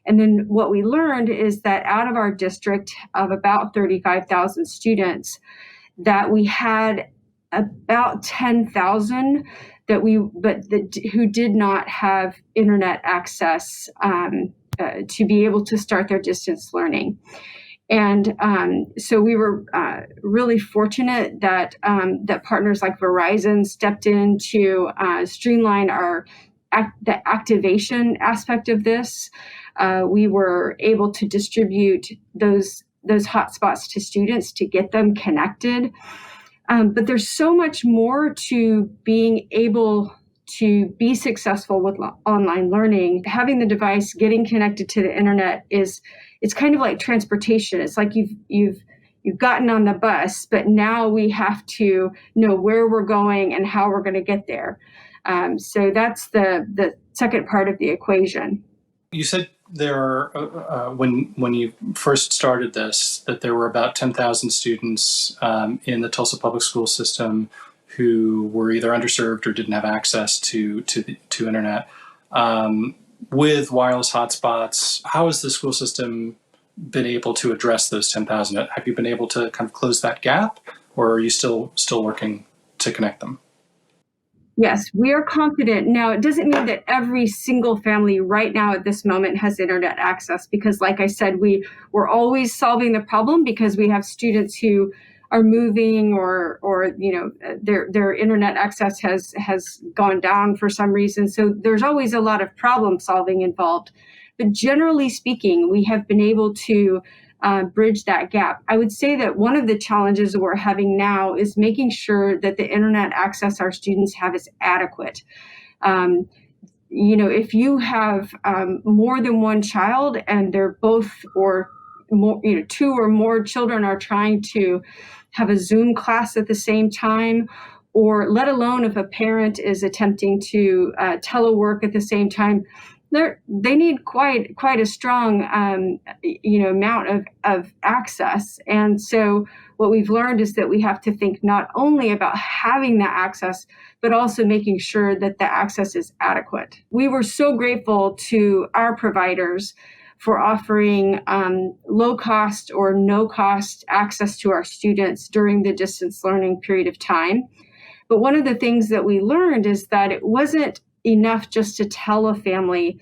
And then what we learned is that out of our district of about 35,000 students, that we had about 10,000 who did not have internet access to be able to start their distance learning. And so we were really fortunate that that partners like Verizon stepped in to streamline the activation aspect of this. We were able to distribute those hotspots to students to get them connected. But there's so much more to being able to be successful with online learning. Having the device, getting connected to the internet it's kind of like transportation. It's like you've gotten on the bus, but now we have to know where we're going and how we're going to get there. So that's the second part of the equation. You said there are, when you first started this, that there were about 10,000 students in the Tulsa public school system who were either underserved or didn't have access to internet. With wireless hotspots, how has the school system been able to address those 10,000? Have you been able to kind of close that gap, or are you still working to connect them? Yes, we are confident. Now, it doesn't mean that every single family right now at this moment has internet access, because like I said, we're always solving the problem because we have students who are moving or their internet access has gone down for some reason. So there's always a lot of problem solving involved. But generally speaking, we have been able to bridge that gap. I would say that one of the challenges that we're having now is making sure that the internet access our students have is adequate. If you have more than one child and they're both or more, two or more children are trying to have a Zoom class at the same time, or let alone if a parent is attempting to telework at the same time, they need quite a strong amount of access. And so what we've learned is that we have to think not only about having that access, but also making sure that the access is adequate. We were so grateful to our providers for offering low cost or no cost access to our students during the distance learning period of time. But one of the things that we learned is that it wasn't enough just to tell a family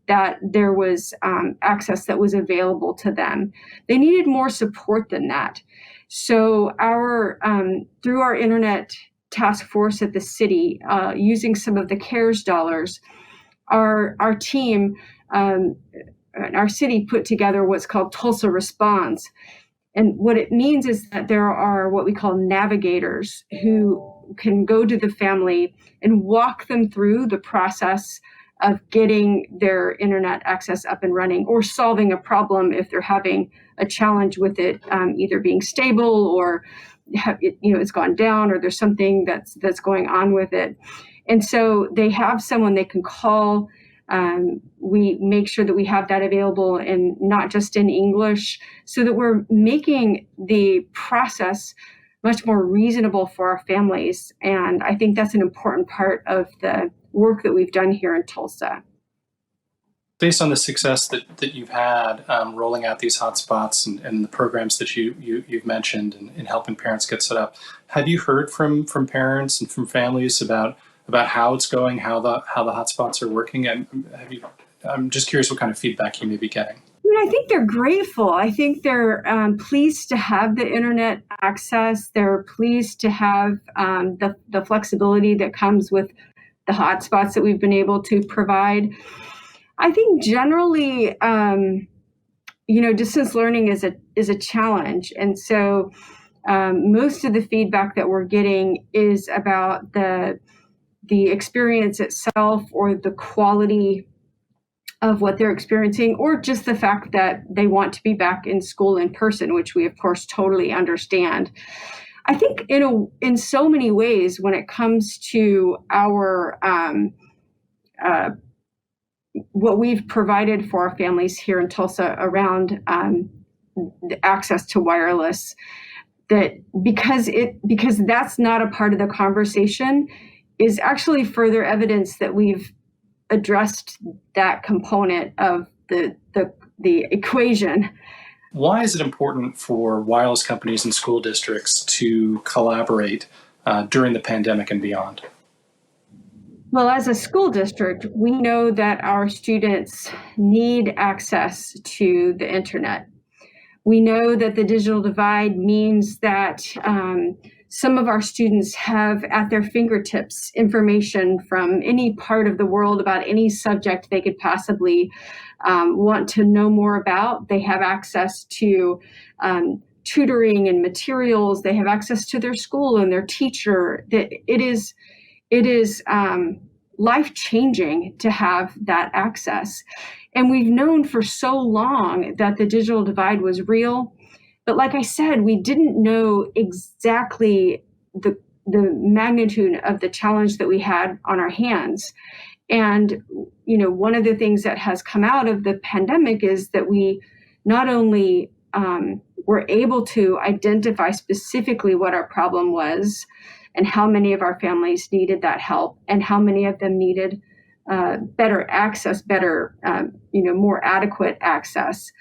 that there was access that was available to them. They needed more support than that. So through our internet task force at the city, using some of the CARES dollars, our team, our city put together what's called Tulsa Responds. And what it means is that there are what we call navigators who can go to the family and walk them through the process of getting their internet access up and running, or solving a problem if they're having a challenge with it, either being stable or it's gone down, or there's something that's going on with it. And so they have someone they can call We make sure that we have that available and not just in English, so that we're making the process much more reasonable for our families. And I think that's an important part of the work that we've done here in Tulsa. Based on the success that you've had rolling out these hotspots and the programs that you've mentioned in helping parents get set up, have you heard from parents and from families about how it's going, how the hotspots are working? And I'm just curious what kind of feedback you may be getting. I think they're grateful. I think they're pleased to have the internet access. They're pleased to have the flexibility that comes with the hotspots that we've been able to provide. I think generally, distance learning is a challenge, and so most of the feedback that we're getting is about the experience itself, or the quality of what they're experiencing, or just the fact that they want to be back in school in person, which we of course totally understand. I think in so many ways, when it comes to our what we've provided for our families here in Tulsa around the access to wireless, that because that's not a part of the conversation, is actually further evidence that we've addressed that component of the equation. Why is it important for wireless companies and school districts to collaborate during the pandemic and beyond? Well, as a school district, we know that our students need access to the internet. We know that the digital divide means that some of our students have at their fingertips information from any part of the world about any subject they could possibly want to know more about. They have access to tutoring and materials. They have access to their school and their teacher. It is life-changing to have that access. And we've known for so long that the digital divide was real. But like I said, we didn't know exactly the magnitude of the challenge that we had on our hands. And, one of the things that has come out of the pandemic is that we not only were able to identify specifically what our problem was and how many of our families needed that help and how many of them needed better access, more adequate access.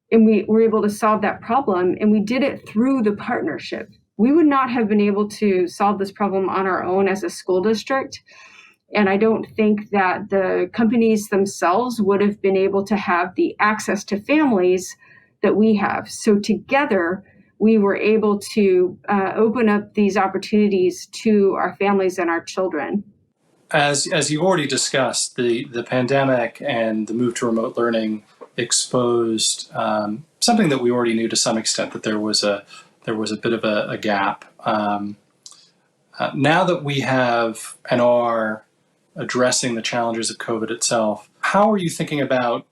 And we were able to solve that problem, and we did it through the partnership. We would not have been able to solve this problem on our own as a school district. And I don't think that the companies themselves would have been able to have the access to families that we have. So together, we were able to open up these opportunities to our families and our children. As you've already discussed, the pandemic and the move to remote learning exposed something that we already knew to some extent, that there was a bit of a gap. Now that we have and are addressing the challenges of COVID itself, how are you thinking about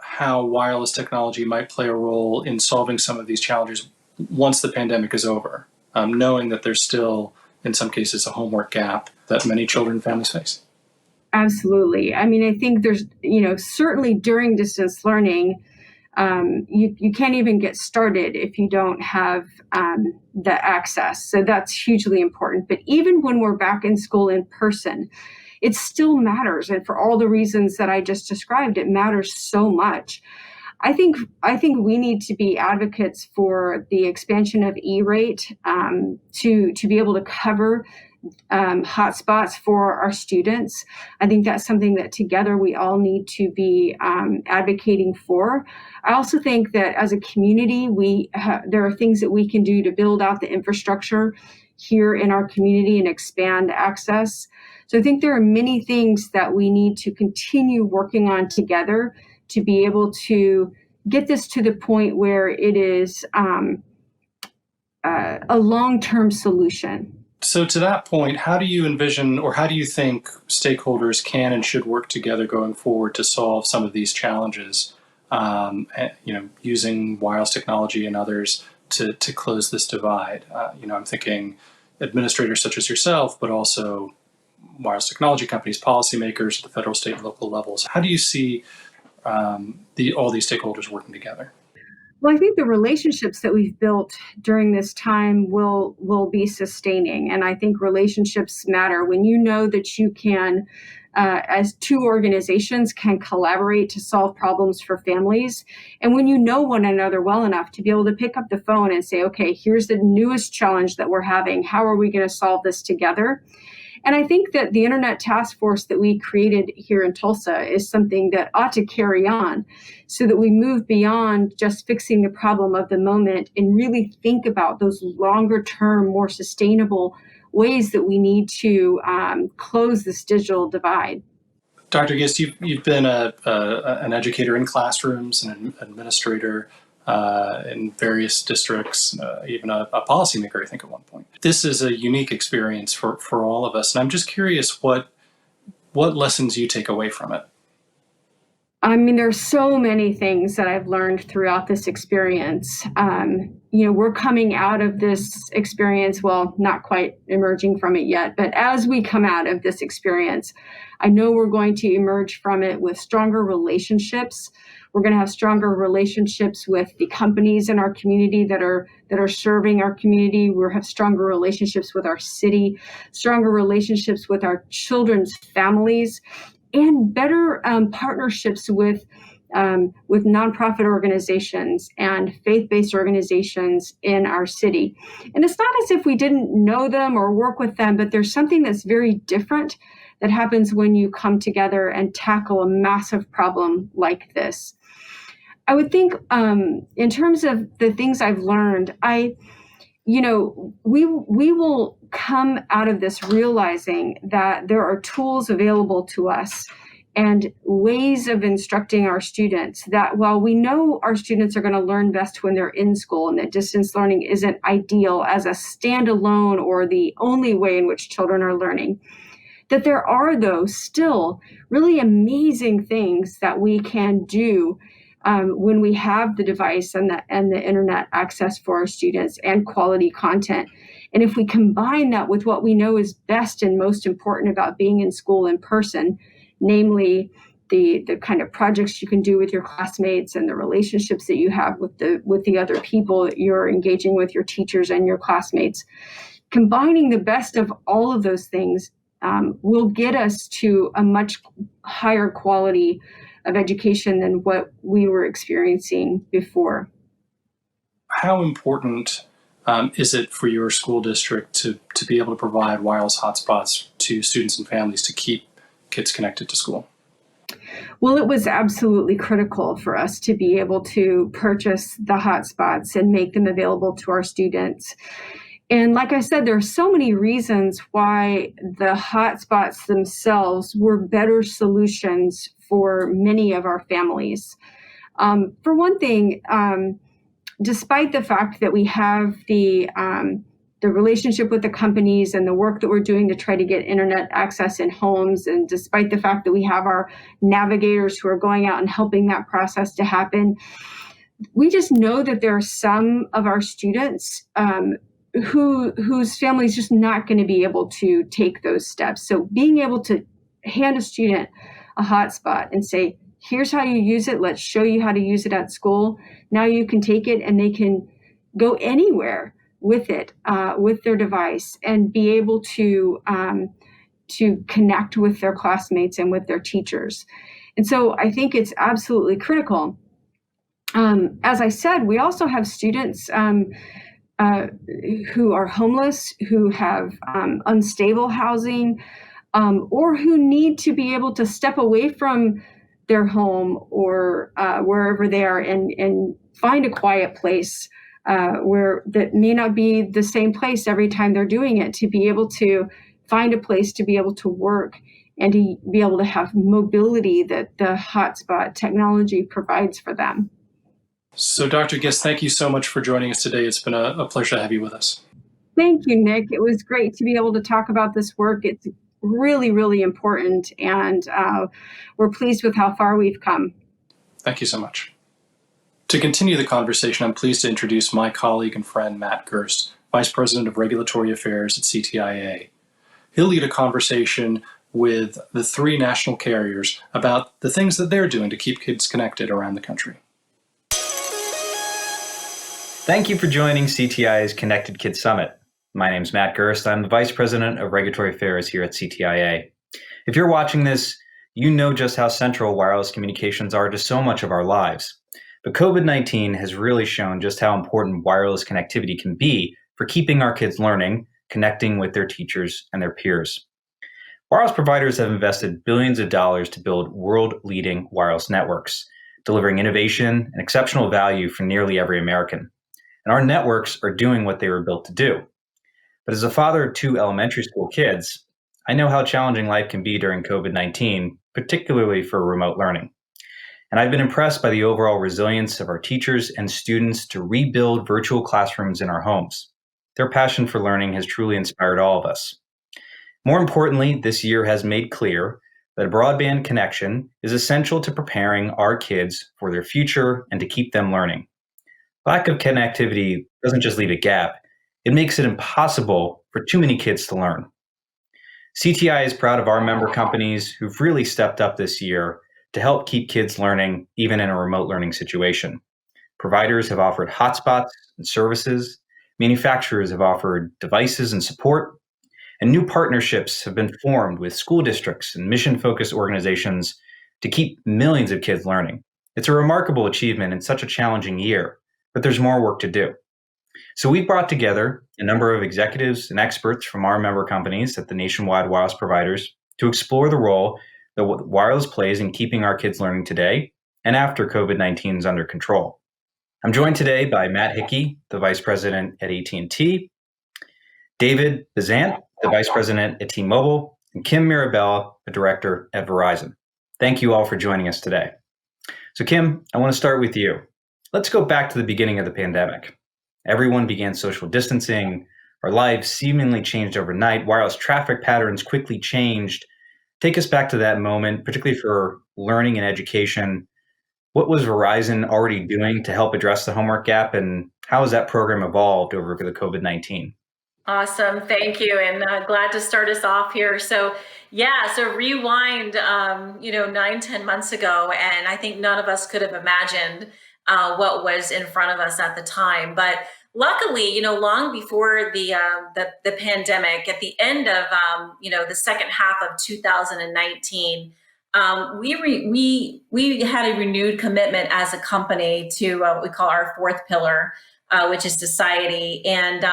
how wireless technology might play a role in solving some of these challenges once the pandemic is over, knowing that there's still, in some cases, a homework gap that many children and families face? Absolutely. I mean, I think there's, certainly during distance learning, you can't even get started if you don't have the access. So that's hugely important. But even when we're back in school in person, it still matters. And for all the reasons that I just described, it matters so much. I think we need to be advocates for the expansion of E-rate to be able to cover hotspots for our students. I think that's something that together we all need to be advocating for. I also think that as a community, there are things that we can do to build out the infrastructure here in our community and expand access. So I think there are many things that we need to continue working on together to be able to get this to the point where it is a long-term solution. So to that point, how do you envision, or how do you think stakeholders can and should work together going forward to solve some of these challenges, using wireless technology and others to close this divide? I'm thinking administrators such as yourself, but also wireless technology companies, policymakers at the federal, state, and local levels. How do you see all these stakeholders working together? Well, I think the relationships that we've built during this time will be sustaining, and I think relationships matter. When you know that you can, as two organizations, can collaborate to solve problems for families, and when you know one another well enough to be able to pick up the phone and say, okay, here's the newest challenge that we're having. How are we going to solve this together? And I think that the Internet Task Force that we created here in Tulsa is something that ought to carry on so that we move beyond just fixing the problem of the moment and really think about those longer term, more sustainable ways that we need to close this digital divide. Dr. Gist, you've been an educator in classrooms, an administrator in various districts, even a policymaker, I think, at one point. This is a unique experience for all of us, and I'm just curious what lessons you take away from it. I mean, there's so many things that I've learned throughout this experience. We're coming out of this experience, well, not quite emerging from it yet, but as we come out of this experience, I know we're going to emerge from it with stronger relationships. We're going to have stronger relationships with the companies in our community that are serving our community. We'll have stronger relationships with our city, stronger relationships with our children's families, and better partnerships with nonprofit organizations and faith-based organizations in our city. And it's not as if we didn't know them or work with them, but there's something that's very different that happens when you come together and tackle a massive problem like this. I would think in terms of the things I've learned, we will come out of this realizing that there are tools available to us and ways of instructing our students that while we know our students are going to learn best when they're in school and that distance learning isn't ideal as a standalone or the only way in which children are learning, that there are, though, still really amazing things that we can do when we have the device and the internet access for our students and quality content. And if we combine that with what we know is best and most important about being in school in person, namely the kind of projects you can do with your classmates and the relationships that you have with the other people that you're engaging with, your teachers and your classmates, combining the best of all of those things will get us to a much higher quality of education than what we were experiencing before. How important is it for your school district to be able to provide wireless hotspots to students and families to keep kids connected to school? Well, it was absolutely critical for us to be able to purchase the hotspots and make them available to our students. And like I said, there are so many reasons why the hotspots themselves were better solutions for many of our families. For one thing, despite the fact that we have the relationship with the companies and the work that we're doing to try to get internet access in homes, and despite the fact that we have our navigators who are going out and helping that process to happen, we just know that there are some of our students whose families just not going to be able to take those steps. So being able to hand a student a hotspot and say, here's how you use it. Let's show you how to use it at school. Now you can take it and they can go anywhere with it, with their device, and be able to connect with their classmates and with their teachers. And so I think it's absolutely critical. As I said, we also have students who are homeless, who have unstable housing, or who need to be able to step away from their home or wherever they are and find a quiet place where that may not be the same place every time they're doing it, to be able to find a place to be able to work and to be able to have mobility that the hotspot technology provides for them. So Dr. Gist, thank you so much for joining us today. It's been a pleasure to have you with us. Thank you, Nick. It was great to be able to talk about this work. It's really, really important, and we're pleased with how far we've come. Thank you so much. To continue the conversation, I'm pleased to introduce my colleague and friend, Matt Gerst, Vice President of Regulatory Affairs at CTIA. He'll lead a conversation with the 3 national carriers about the things that they're doing to keep kids connected around the country. Thank you for joining CTIA's Connected Kids Summit. My name is Matt Gerst. I'm the Vice President of Regulatory Affairs here at CTIA. If you're watching this, you know just how central wireless communications are to so much of our lives. But COVID-19 has really shown just how important wireless connectivity can be for keeping our kids learning, connecting with their teachers and their peers. Wireless providers have invested billions of dollars to build world-leading wireless networks, delivering innovation and exceptional value for nearly every American. And our networks are doing what they were built to do. But as a father of 2 elementary school kids, I know how challenging life can be during COVID-19, particularly for remote learning. And I've been impressed by the overall resilience of our teachers and students to rebuild virtual classrooms in our homes. Their passion for learning has truly inspired all of us. More importantly, this year has made clear that a broadband connection is essential to preparing our kids for their future and to keep them learning. Lack of connectivity doesn't just leave a gap, it makes it impossible for too many kids to learn. CTI is proud of our member companies who've really stepped up this year to help keep kids learning even in a remote learning situation. Providers have offered hotspots and services, manufacturers have offered devices and support, and new partnerships have been formed with school districts and mission-focused organizations to keep millions of kids learning. It's a remarkable achievement in such a challenging year, but there's more work to do. So we've brought together a number of executives and experts from our member companies at the nationwide wireless providers to explore the role that wireless plays in keeping our kids learning today and after COVID-19 is under control. I'm joined today by Matt Hickey, the Vice President at AT&T, David Bazant, the Vice President at T-Mobile, and Kim Mirabella, the Director at Verizon. Thank you all for joining us today. So Kim, I want to start with you. Let's go back to the beginning of the pandemic. Everyone began social distancing. Our lives seemingly changed overnight. Wireless traffic patterns quickly changed. Take us back to that moment, particularly for learning and education. What was Verizon already doing to help address the homework gap, and how has that program evolved over the COVID-19? Awesome. Thank you. And glad to start us off here. So rewind, 9-10 months ago, and I think none of us could have imagined what was in front of us at the time. But luckily, long before the pandemic, at the end of, the second half of 2019, we had a renewed commitment as a company to what we call our 4th pillar, which is society, and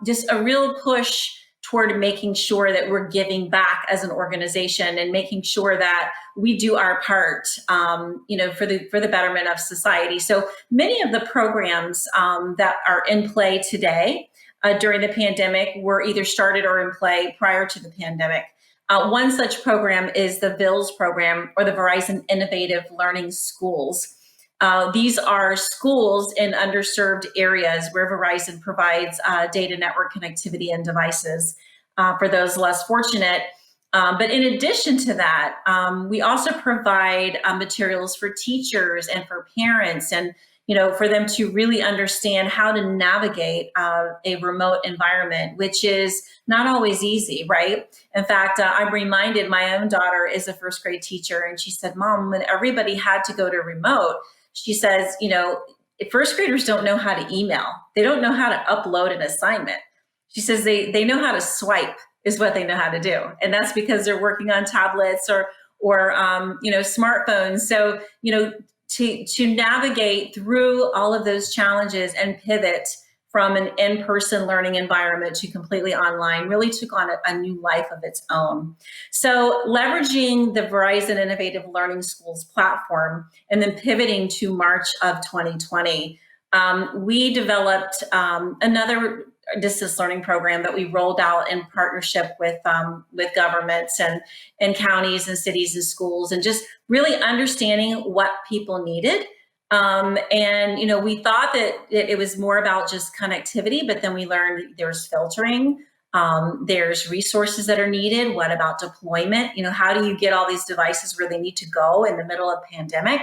just a real push toward making sure that we're giving back as an organization and making sure that we do our part, for the betterment of society. So many of the programs that are in play today during the pandemic were either started or in play prior to the pandemic. One such program is the VILS program, or the Verizon Innovative Learning Schools. These are schools in underserved areas where Verizon provides data network connectivity and devices for those less fortunate. But in addition to that, we also provide materials for teachers and for parents, and for them to really understand how to navigate a remote environment, which is not always easy, right? In fact, I'm reminded, my own daughter is a 1st grade teacher, and she said, "Mom, when everybody had to go to remote," she says, 1st graders don't know how to email. They don't know how to upload an assignment. She says they know how to swipe is what they know how to do. And that's because they're working on tablets or smartphones. So, to navigate through all of those challenges and pivot from an in-person learning environment to completely online really took on a new life of its own. So leveraging the Verizon Innovative Learning Schools platform and then pivoting to March of 2020, we developed another distance learning program that we rolled out in partnership with governments and counties and cities and schools, and just really understanding what people needed. We thought that it was more about just connectivity, but then we learned there's filtering, there's resources that are needed. What about deployment? How do you get all these devices where they need to go in the middle of pandemic?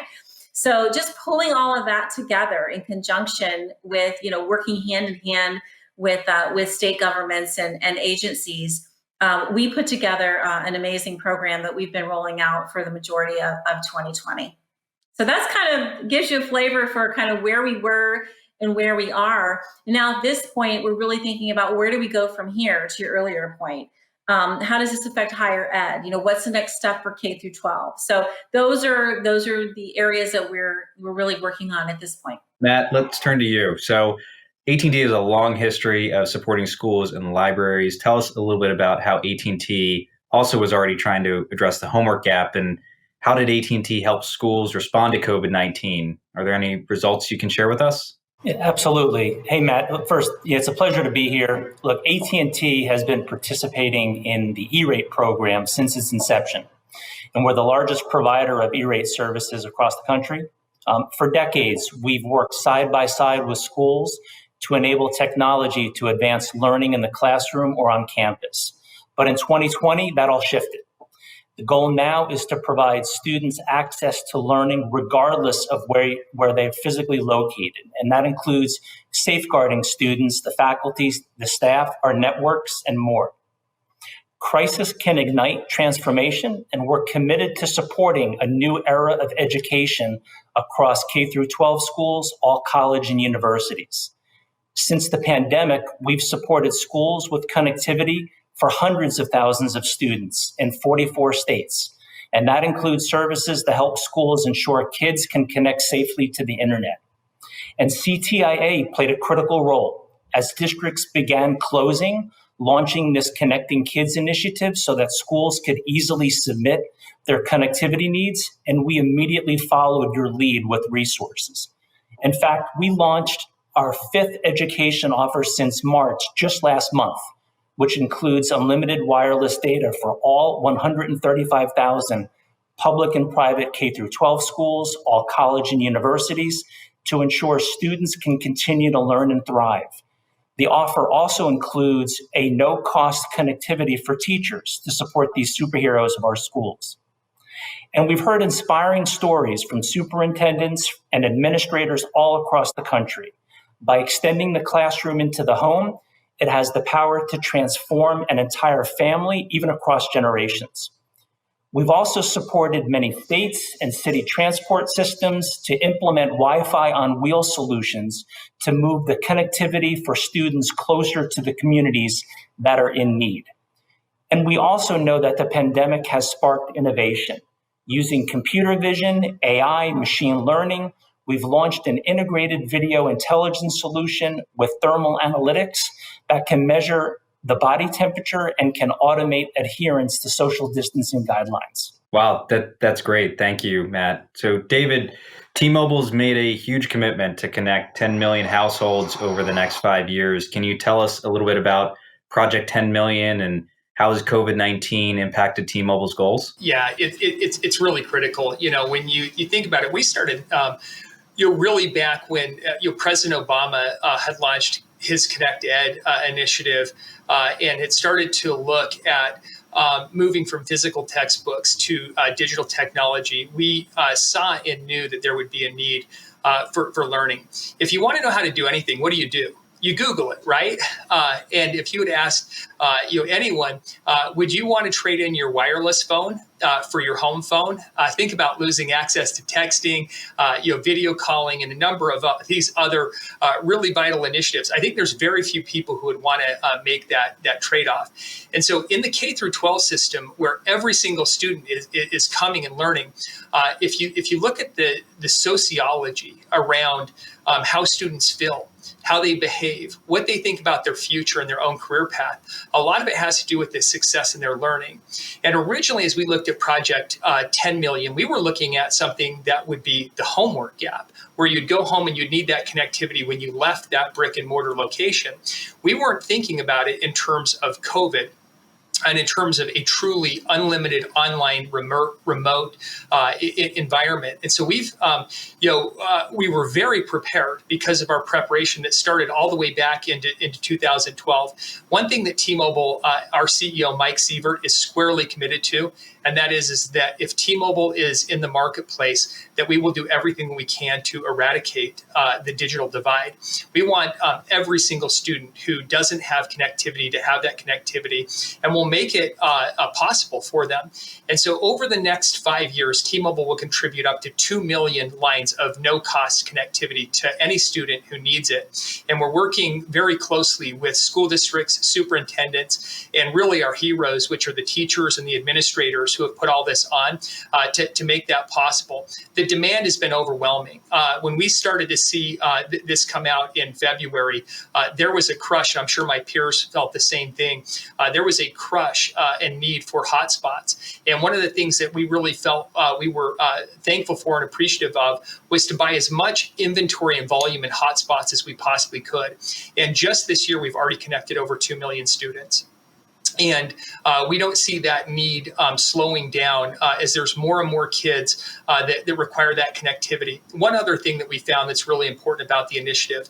So just pulling all of that together in conjunction with, working hand in hand with state governments and agencies we put together an amazing program that we've been rolling out for the majority of 2020. So that's kind of gives you a flavor for kind of where we were and where we are. Now at this point, we're really thinking about where do we go from here, to your earlier point. How does this affect higher ed? What's the next step for K through 12? So those are the areas that we're really working on at this point. Matt, let's turn to you. So AT&T has a long history of supporting schools and libraries. Tell us a little bit about how AT&T also was already trying to address the homework gap, and how did AT&T help schools respond to COVID-19? Are there any results you can share with us? Yeah, absolutely. Hey, Matt, look, first, it's a pleasure to be here. Look, AT&T has been participating in the E-rate program since its inception, and we're the largest provider of E-rate services across the country. For decades, we've worked side by side with schools to enable technology to advance learning in the classroom or on campus. But in 2020, that all shifted. The goal now is to provide students access to learning regardless of where they're physically located. And that includes safeguarding students, the faculties, the staff, our networks, and more. Crisis can ignite transformation, and we're committed to supporting a new era of education across K through 12 schools, all college and universities. Since the pandemic, we've supported schools with connectivity for hundreds of thousands of students in 44 states. And that includes services to help schools ensure kids can connect safely to the internet. And CTIA played a critical role as districts began launching this Connecting Kids initiative so that schools could easily submit their connectivity needs, and we immediately followed your lead with resources. In fact, we launched our 5th education offer since March, just last month, which includes unlimited wireless data for all 135,000 public and private K through 12 schools, all college and universities, to ensure students can continue to learn and thrive. The offer also includes a no-cost connectivity for teachers to support these superheroes of our schools. And we've heard inspiring stories from superintendents and administrators all across the country. By extending the classroom into the home, it has the power to transform an entire family, even across generations. We've also supported many states and city transport systems to implement Wi-Fi on wheels solutions to move the connectivity for students closer to the communities that are in need. And we also know that the pandemic has sparked innovation. Using computer vision, AI, machine learning, we've launched an integrated video intelligence solution with thermal analytics that can measure the body temperature and can automate adherence to social distancing guidelines. Wow, that's great. Thank you, Matt. So, David, T-Mobile's made a huge commitment to connect 10 million households over the next 5 years. Can you tell us a little bit about Project 10 Million and how has COVID-19 impacted T-Mobile's goals? Yeah, it's really critical. When you think about it, we started really back when President Obama had launched his Connect Ed initiative and had started to look at moving from physical textbooks to digital technology. We saw and knew that there would be a need for learning. If you want to know how to do anything, what do? You Google it, right? And if you would ask anyone, would you want to trade in your wireless phone for your home phone? Think about losing access to texting, video calling, and a number of these other really vital initiatives. I think there's very few people who would want to make that trade-off. And so in the K through 12 system, where every single student is coming and learning, if you look at the sociology around how students feel, how they behave, what they think about their future and their own career path, a lot of it has to do with the success in their learning. And originally, as we looked at Project 10 Million, we were looking at something that would be the homework gap, where you'd go home and you'd need that connectivity when you left that brick and mortar location. We weren't thinking about it in terms of COVID and in terms of a truly unlimited online remote environment. And so we were very prepared because of our preparation that started all the way back into 2012. One thing that T-Mobile, our CEO, Mike Sievert, is squarely committed to and that is that if T-Mobile is in the marketplace, that we will do everything we can to eradicate the digital divide. We want every single student who doesn't have connectivity to have that connectivity, and we'll make it possible for them. And so over the next 5 years, T-Mobile will contribute up to 2 million lines of no-cost connectivity to any student who needs it. And we're working very closely with school districts, superintendents, and really our heroes, which are the teachers and the administrators who have put all this on to make that possible. The demand has been overwhelming. When we started to see this come out in February, there was a crush, and I'm sure my peers felt the same thing. There was a crush and need for hotspots. And one of the things that we really felt we were thankful for and appreciative of was to buy as much inventory and volume in hotspots as we possibly could. And just this year, we've already connected over 2 million students. And we don't see that need slowing down as there's more and more kids that require that connectivity. One other thing that we found that's really important about the initiative,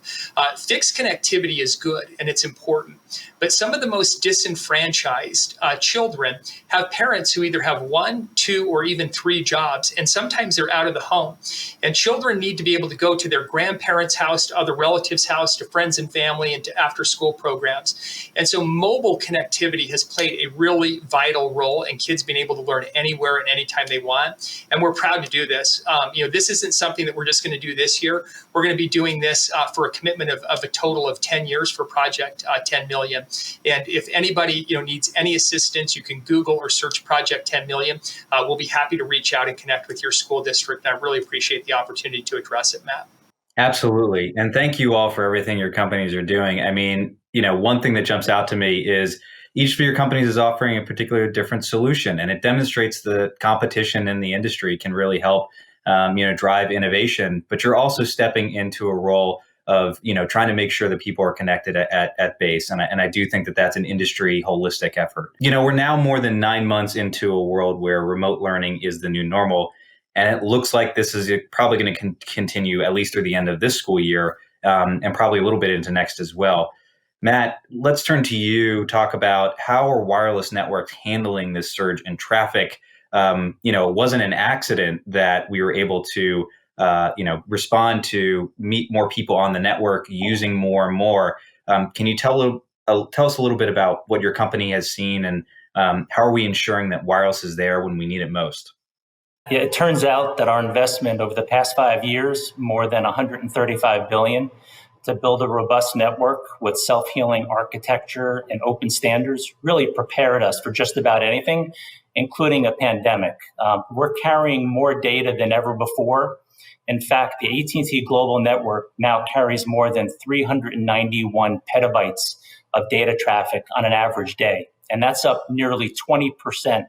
fixed connectivity is good and it's important, but some of the most disenfranchised children have parents who either have 1, 2, or even 3 jobs, and sometimes they're out of the home. And children need to be able to go to their grandparents' house, to other relatives' house, to friends and family, and to after-school programs. And so mobile connectivity has played a really vital role in kids being able to learn anywhere and anytime they want. And we're proud to do this. This isn't something that we're just going to do this year. We're going to be doing this for a commitment of a total of 10 years for Project 10 Million. And if anybody needs any assistance, you can Google or search Project 10 Million. We'll be happy to reach out and connect with your school district. And I really appreciate the opportunity to address it, Matt. Absolutely. And thank you all for everything your companies are doing. I mean, one thing that jumps out to me is each of your companies is offering a particular different solution, and it demonstrates the competition in the industry can really help, drive innovation. But you're also stepping into a role of, trying to make sure that people are connected at base. And I do think that that's an industry holistic effort. We're now more than 9 months into a world where remote learning is the new normal. And it looks like this is probably going to continue at least through the end of this school year, and probably a little bit into next as well. Matt, let's turn to you. Talk about how are wireless networks handling this surge in traffic? It wasn't an accident that we were able to, respond to meet more people on the network using more and more. Can you tell us a little bit about what your company has seen, and how are we ensuring that wireless is there when we need it most? Yeah, it turns out that our investment over the past 5 years, more than $135 billion, to build a robust network with self-healing architecture and open standards really prepared us for just about anything, including a pandemic. We're carrying more data than ever before. In fact, the AT&T Global Network now carries more than 391 petabytes of data traffic on an average day, and that's up nearly 20%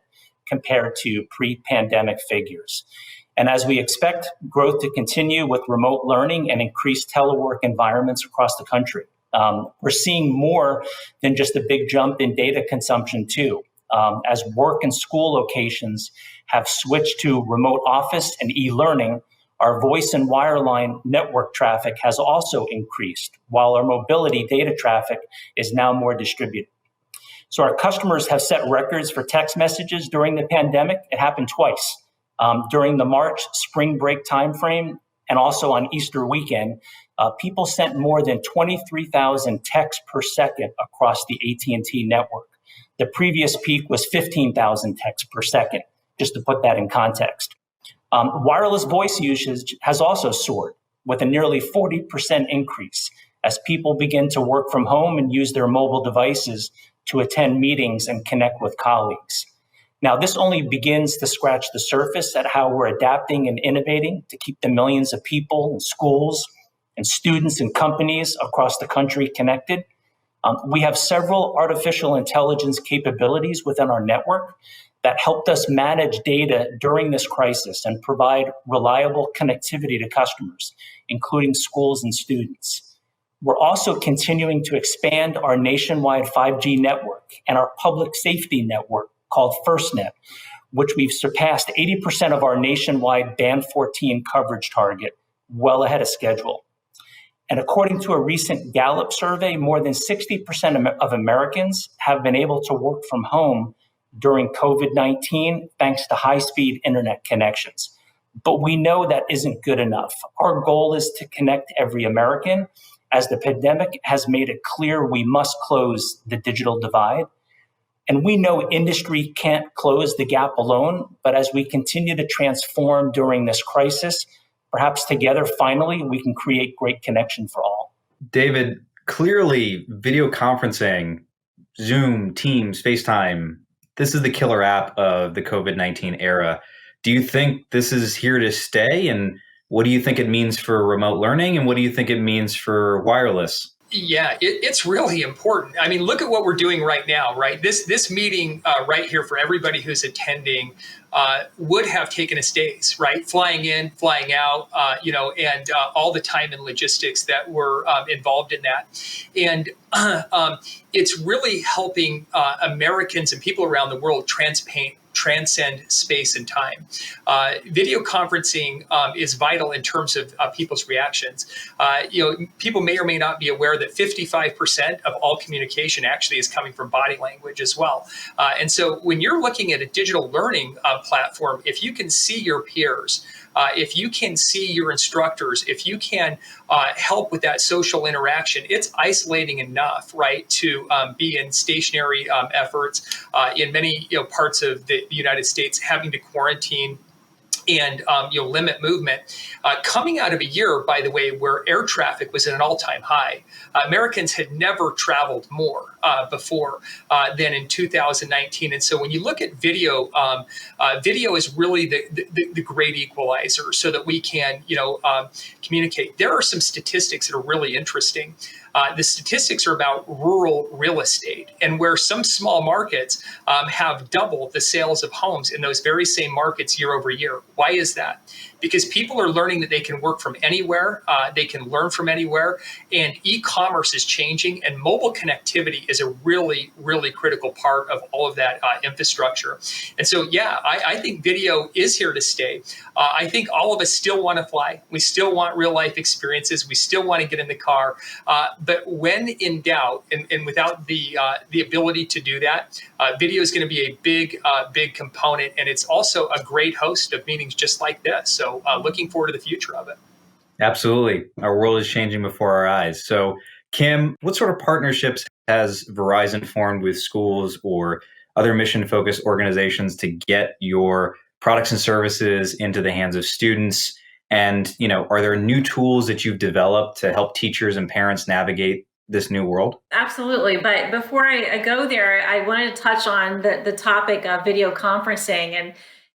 compared to pre-pandemic figures. And as we expect growth to continue with remote learning and increased telework environments across the country, we're seeing more than just a big jump in data consumption too. As work and school locations have switched to remote office and e-learning, our voice and wireline network traffic has also increased, while our mobility data traffic is now more distributed. So our customers have set records for text messages during the pandemic. It happened twice. During the March spring break timeframe and also on Easter weekend, people sent more than 23,000 texts per second across the AT&T network. The previous peak was 15,000 texts per second, just to put that in context. Wireless voice usage has also soared with a nearly 40% increase as people begin to work from home and use their mobile devices to attend meetings and connect with colleagues. Now, this only begins to scratch the surface at how we're adapting and innovating to keep the millions of people and schools and students and companies across the country connected. We have several artificial intelligence capabilities within our network that helped us manage data during this crisis and provide reliable connectivity to customers, including schools and students. We're also continuing to expand our nationwide 5G network and our public safety network called FirstNet, which we've surpassed 80% of our nationwide Band 14 coverage target, well ahead of schedule. And according to a recent Gallup survey, more than 60% of Americans have been able to work from home during COVID-19 thanks to high-speed internet connections. But we know that isn't good enough. Our goal is to connect every American. As the pandemic has made it clear, we must close the digital divide. And we know industry can't close the gap alone, but as we continue to transform during this crisis, perhaps together, finally, we can create great connection for all. David, clearly video conferencing, Zoom, Teams, FaceTime, this is the killer app of the COVID-19 era. Do you think this is here to stay? And what do you think it means for remote learning? And what do you think it means for wireless? Yeah, it's really important. I mean, look at what we're doing right now, right? This meeting right here for everybody who's attending would have taken us days, right? Flying in, flying out, and all the time and logistics that were involved in that. And it's really helping Americans and people around the world transcend space and time. Video conferencing is vital in terms of people's reactions. People may or may not be aware that 55% of all communication actually is coming from body language as well. And so when you're looking at a digital learning platform, if you can see your peers, if you can see your instructors, if you can help with that social interaction, it's isolating enough, right, to be in stationary efforts in many parts of the United States, having to quarantine and limit movement. Coming out of a year, by the way, where air traffic was at an all-time high. Americans had never traveled more before than in 2019. And so when you look at video, video is really the great equalizer so that we can communicate. There are some statistics that are really interesting. The statistics are about rural real estate, and where some small markets have doubled the sales of homes in those very same markets year over year. Why is that? Because people are learning that they can work from anywhere, they can learn from anywhere, and e-commerce is changing, and mobile connectivity is a really, really critical part of all of that infrastructure. And so, yeah, I think video is here to stay. I think all of us still want to fly. We still want real life experiences. We still want to get in the car. But when in doubt, and without the ability to do that, video is going to be a big component, and it's also a great host of meetings just like this. So looking forward to the future of it. Absolutely. Our world is changing before our eyes. So Kim, what sort of partnerships has Verizon formed with schools or other mission-focused organizations to get your products and services into the hands of students? And, are there new tools that you've developed to help teachers and parents navigate this new world? Absolutely. But before I go there, I wanted to touch on the topic of video conferencing. And,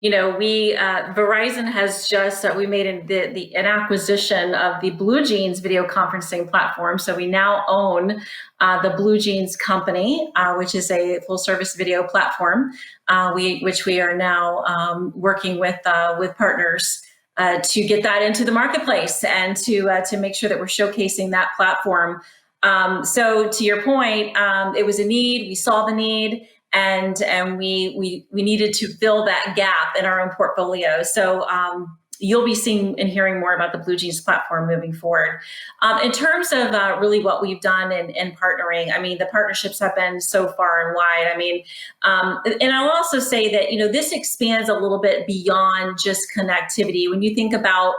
Verizon has just, we made an acquisition of the Blue Jeans video conferencing platform. So we now own the Blue Jeans company, which is a full service video platform, which we are now working with partners to get that into the marketplace and to make sure that we're showcasing that platform. So to your point, it was a need. We saw the need, and we needed to fill that gap in our own portfolio. So you'll be seeing and hearing more about the Blue Jeans platform moving forward. In terms of really what we've done in partnering, I mean, the partnerships have been so far and wide. I mean, and I'll also say that, this expands a little bit beyond just connectivity. When you think about,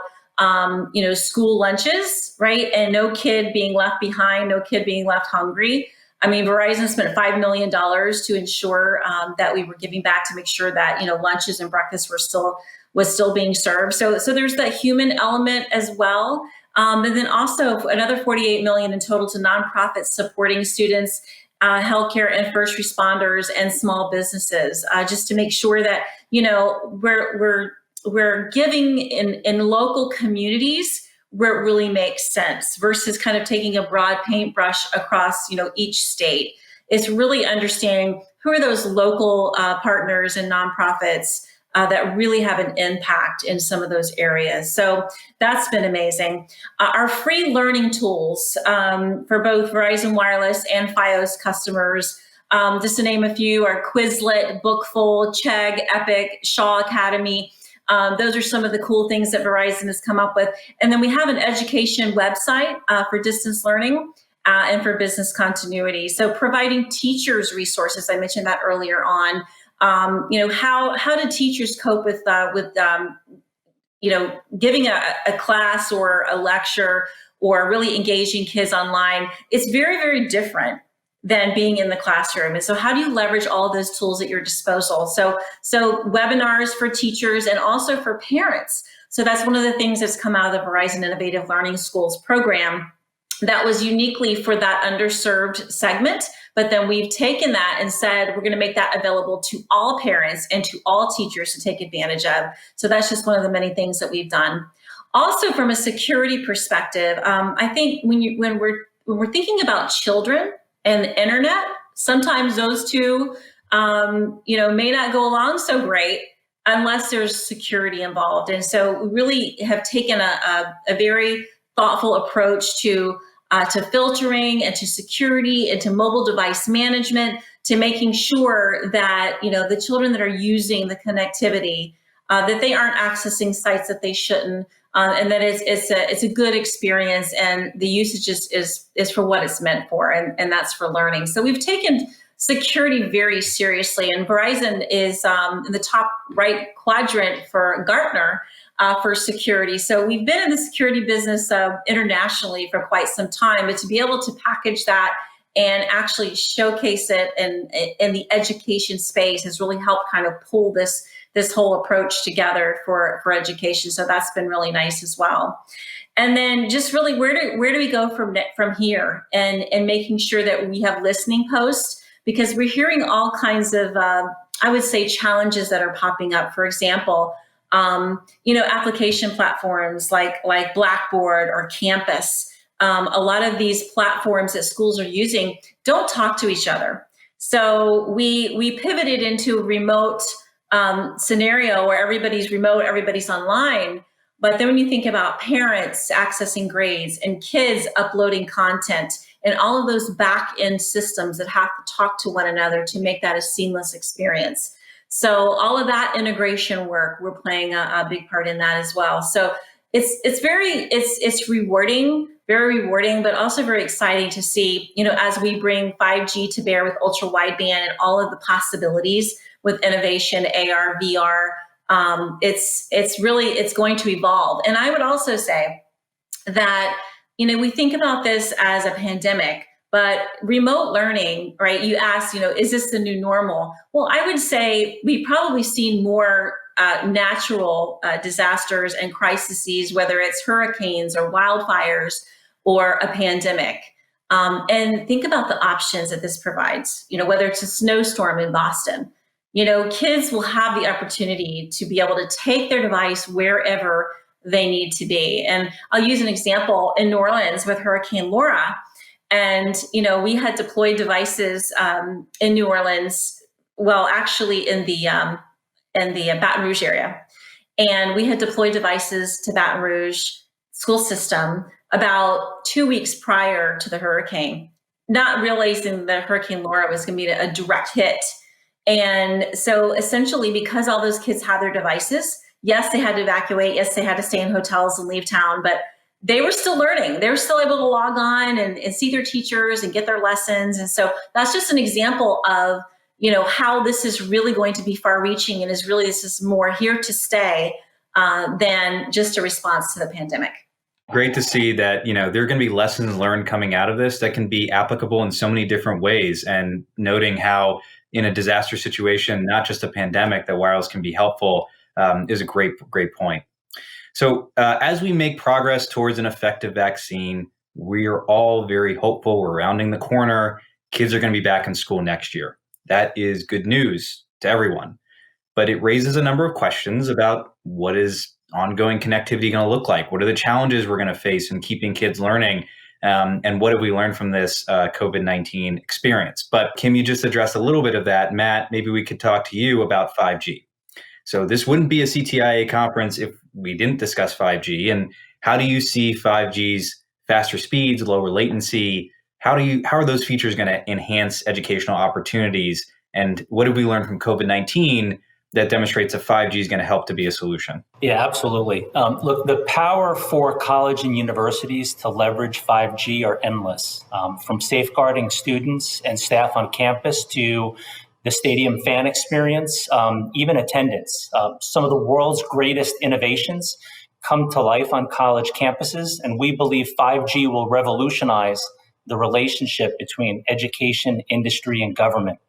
school lunches, right? And no kid being left behind, no kid being left hungry. I mean, Verizon spent $5 million to ensure that we were giving back to make sure that, lunches and breakfast was still being served. So there's that human element as well. And then also another $48 million in total to nonprofits supporting students, healthcare and first responders and small businesses, just to make sure that, we're giving in local communities where it really makes sense versus kind of taking a broad paintbrush across, each state. It's really understanding who are those local partners and nonprofits that really have an impact in some of those areas. So that's been amazing. Our free learning tools for both Verizon Wireless and Fios customers, just to name a few, are Quizlet, Bookful, Chegg, Epic, Shaw Academy. Those are some of the cool things that Verizon has come up with. And then we have an education website for distance learning and for business continuity. So providing teachers resources, I mentioned that earlier on, How do teachers cope with giving a class or a lecture or really engaging kids online? It's very, very different than being in the classroom. And so how do you leverage all of those tools at your disposal? So webinars for teachers and also for parents. So that's one of the things that's come out of the Verizon Innovative Learning Schools program that was uniquely for that underserved segment. But then we've taken that and said, we're going to make that available to all parents and to all teachers to take advantage of. So that's just one of the many things that we've done. Also, from a security perspective, I think when we're thinking about children and the internet, sometimes those two, may not go along so great unless there's security involved. And so we really have taken a very thoughtful approach to filtering and to security and to mobile device management, to making sure that the children that are using the connectivity, that they aren't accessing sites that they shouldn't, and that it's a good experience, and the usage is for what it's meant for, and that's for learning. So we've taken security very seriously, and Verizon is in the top right quadrant for Gartner for security. So we've been in the security business internationally for quite some time, but to be able to package that and actually showcase it in the education space has really helped kind of pull this whole approach together for education. So that's been really nice as well. And then just really where do we go from here, and making sure that we have listening posts, because we're hearing all kinds of I would say challenges that are popping up. For example, application platforms like Blackboard or Campus. A lot of these platforms that schools are using don't talk to each other. So we pivoted into a remote scenario where everybody's remote, everybody's online. But then when you think about parents accessing grades and kids uploading content and all of those back-end systems that have to talk to one another to make that a seamless experience. So all of that integration work, we're playing a big part in that as well. So it's rewarding, very rewarding, but also very exciting to see, as we bring 5G to bear with ultra wideband and all of the possibilities with innovation, AR, VR, it's going to evolve. And I would also say that, we think about this as a pandemic, but remote learning, right? You asked, is this the new normal? Well, I would say we've probably seen more natural disasters and crises, whether it's hurricanes or wildfires or a pandemic. And think about the options that this provides, whether it's a snowstorm in Boston. Kids will have the opportunity to be able to take their device wherever they need to be. And I'll use an example in New Orleans with Hurricane Laura. And, we had deployed devices in New Orleans, well, actually in the Baton Rouge area. And we had deployed devices to Baton Rouge school system about 2 weeks prior to the hurricane, not realizing that Hurricane Laura was going to be a direct hit. And so essentially, because all those kids had their devices, yes, they had to evacuate. Yes, they had to stay in hotels and leave town, but they were still learning. They were still able to log on and see their teachers and get their lessons. And so that's just an example of, how this is really going to be far reaching, and this is more here to stay than just a response to the pandemic. Great to see that, there are going to be lessons learned coming out of this that can be applicable in so many different ways, and noting how in a disaster situation, not just a pandemic, that wireless can be helpful is a great point. So as we make progress towards an effective vaccine, we are all very hopeful. We're rounding the corner. Kids are going to be back in school next year. That is good news to everyone. But it raises a number of questions about what is ongoing connectivity going to look like? What are the challenges we're going to face in keeping kids learning? And what have we learned from this COVID-19 experience? But Kim, you just addressed a little bit of that. Matt, maybe we could talk to you about 5G. So this wouldn't be a CTIA conference if we didn't discuss 5G. And how do you see 5G's faster speeds, lower latency? How are those features going to enhance educational opportunities? And what did we learn from COVID-19 that demonstrates that 5G is going to help to be a solution? Yeah, absolutely. Look, the power for college and universities to leverage 5G are endless, from safeguarding students and staff on campus to the stadium fan experience, even attendance. Some of the world's greatest innovations come to life on college campuses, and we believe 5G will revolutionize the relationship between education, industry, and government.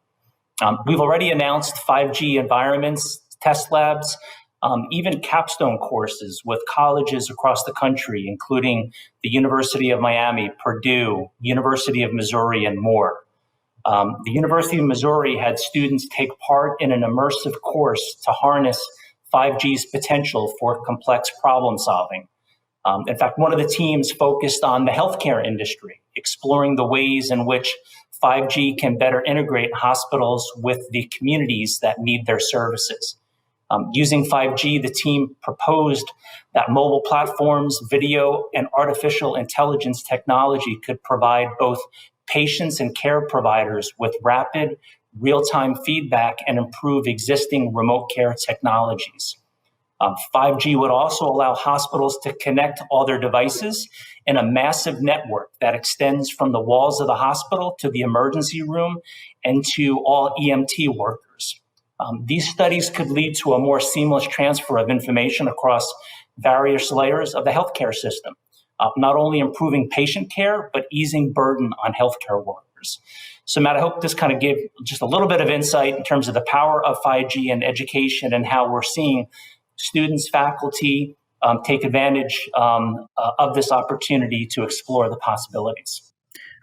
We've already announced 5G environments, test labs, even capstone courses with colleges across the country, including the University of Miami, Purdue, University of Missouri, and more. The University of Missouri had students take part in an immersive course to harness 5G's potential for complex problem solving. In fact, one of the teams focused on the healthcare industry, exploring the ways in which 5G can better integrate hospitals with the communities that need their services. Using 5G, the team proposed that mobile platforms, video, and artificial intelligence technology could provide both patients and care providers with rapid, real-time feedback and improve existing remote care technologies. 5G would also allow hospitals to connect all their devices in a massive network that extends from the walls of the hospital to the emergency room and to all EMT workers. These studies could lead to a more seamless transfer of information across various layers of the healthcare system, not only improving patient care, but easing burden on healthcare workers. So, Matt, I hope this kind of gave just a little bit of insight in terms of the power of 5G in education and how we're seeing students, faculty take advantage of this opportunity to explore the possibilities.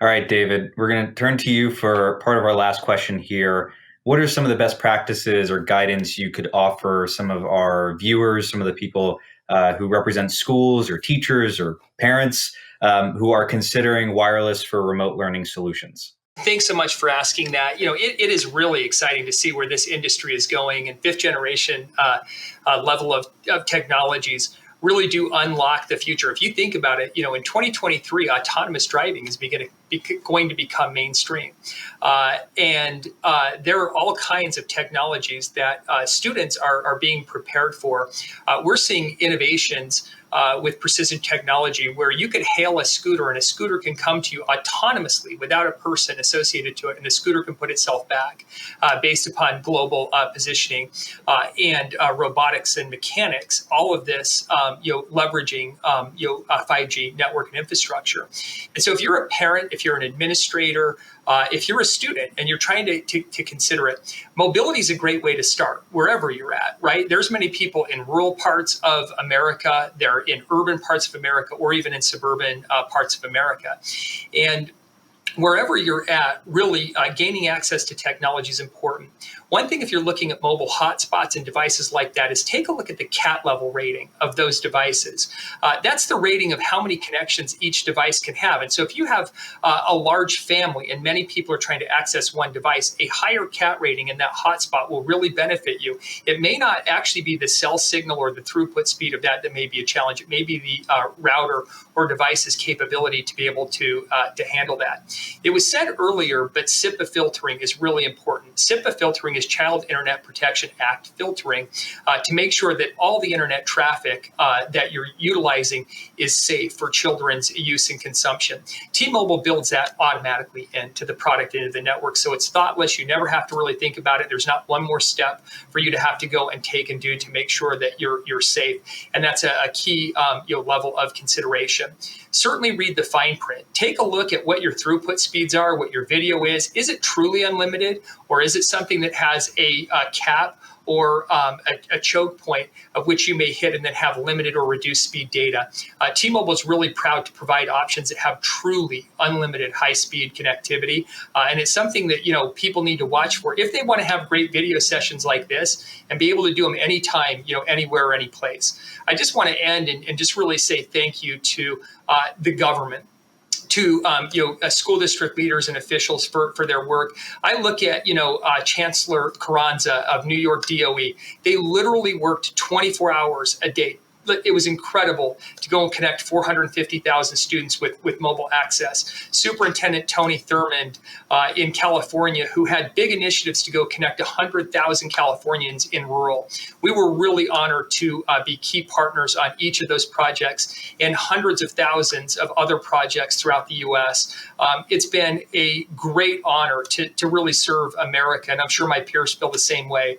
All right, David, we're going to turn to you for part of our last question here. What are some of the best practices or guidance you could offer some of our viewers, some of the people who represent schools or teachers or parents who are considering wireless for remote learning solutions? Thanks so much for asking that. It is really exciting to see where this industry is going, and fifth generation level of technologies really do unlock the future. If you think about it, in 2023, autonomous driving is going to become mainstream. And there are all kinds of technologies that students are being prepared for. We're seeing innovations with precision technology where you could hail a scooter and a scooter can come to you autonomously without a person associated to it, and the scooter can put itself back based upon global positioning and robotics and mechanics. All of this, leveraging 5G network and infrastructure. And so, if you're a parent, if you're an administrator, if you're a student and you're trying to consider it, mobility is a great way to start wherever you're at, right? There's many people in rural parts of America, they're in urban parts of America, or even in suburban parts of America. And wherever you're at, really gaining access to technology is important. One thing, if you're looking at mobile hotspots and devices like that, is take a look at the CAT level rating of those devices. That's the rating of how many connections each device can have. And so if you have a large family and many people are trying to access one device, a higher CAT rating in that hotspot will really benefit you. It may not actually be the cell signal or the throughput speed of that may be a challenge. It may be the router or device's capability to be able to handle that. It was said earlier, but SIPA filtering is really important. SIPA filtering is Child Internet Protection Act filtering to make sure that all the internet traffic that you're utilizing is safe for children's use and consumption. T-Mobile builds that automatically into the product, into the network, so it's thoughtless. You never have to really think about it. There's not one more step for you to have to go and take and do to make sure that you're safe, and that's a key level of consideration. Certainly read the fine print. Take a look at what your throughput speeds are, what your video is. Is it truly unlimited, or is it something that has a cap or a choke point of which you may hit and then have limited or reduced speed data? T-Mobile is really proud to provide options that have truly unlimited high-speed connectivity, and it's something that people need to watch for if they want to have great video sessions like this and be able to do them anytime, anywhere or any place. I just want to end and just really say thank you to the government, to school district leaders and officials for their work. I look at Chancellor Carranza of New York DOE. They literally worked 24 hours a day it was incredible to go and connect 450,000 students with mobile access. Superintendent Tony Thurmond in California, who had big initiatives to go connect 100,000 Californians in rural. We were really honored to be key partners on each of those projects and hundreds of thousands of other projects throughout the U.S. It's been a great honor to really serve America, and I'm sure my peers feel the same way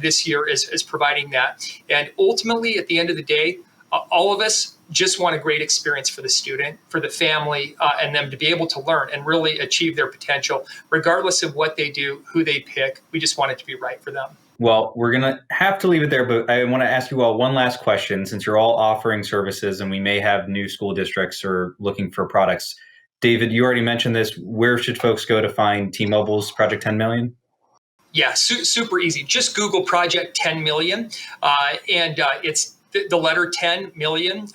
this year is providing that. And ultimately, at the end of the day, all of us just want a great experience for the student, for the family, and them to be able to learn and really achieve their potential, regardless of what they do, who they pick. We just want it to be right for them. Well, we're going to have to leave it there, but I want to ask you all one last question, since you're all offering services and we may have new school districts or looking for products. David, you already mentioned this. Where should folks go to find T-Mobile's Project 10 Million? Yeah, super easy. Just Google Project 10 Million, and it's the letter 10 million,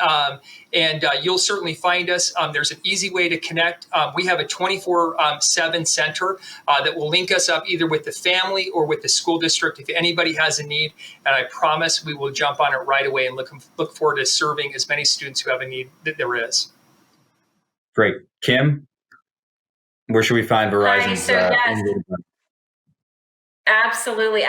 and you'll certainly find us. There's an easy way to connect. We have a 24/7 center that will link us up either with the family or with the school district if anybody has a need, and I promise we will jump on it right away and look forward to serving as many students who have a need that there is. Great. Kim, where should we find Verizon's? Absolutely.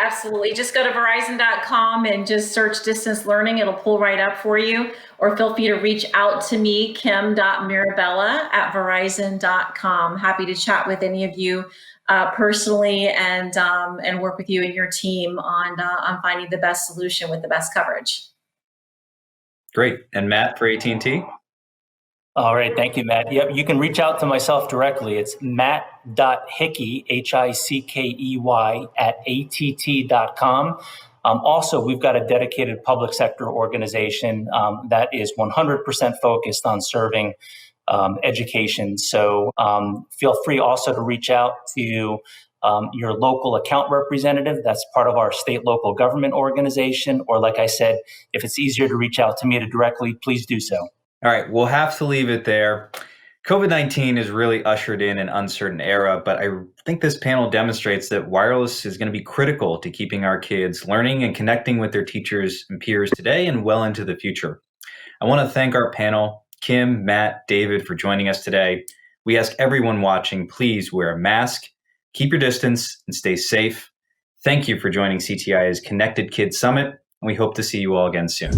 Just go to Verizon.com and just search distance learning. It'll pull right up for you. Or feel free to reach out to me, kim.mirabella@verizon.com. Happy to chat with any of you personally and work with you and your team on finding the best solution with the best coverage. Great. And Matt for AT&T? All right. Thank you, Matt. Yep. You can reach out to myself directly. It's matt.hickey, Hickey, @att.com. Also, we've got a dedicated public sector organization that is 100% focused on serving education. So feel free also to reach out to your local account representative. That's part of our state local government organization. Or like I said, if it's easier to reach out to me directly, please do so. All right, we'll have to leave it there. COVID-19 has really ushered in an uncertain era, but I think this panel demonstrates that wireless is going to be critical to keeping our kids learning and connecting with their teachers and peers today and well into the future. I want to thank our panel, Kim, Matt, David, for joining us today. We ask everyone watching, please wear a mask, keep your distance, and stay safe. Thank you for joining CTIA's Connected Kids Summit, and we hope to see you all again soon.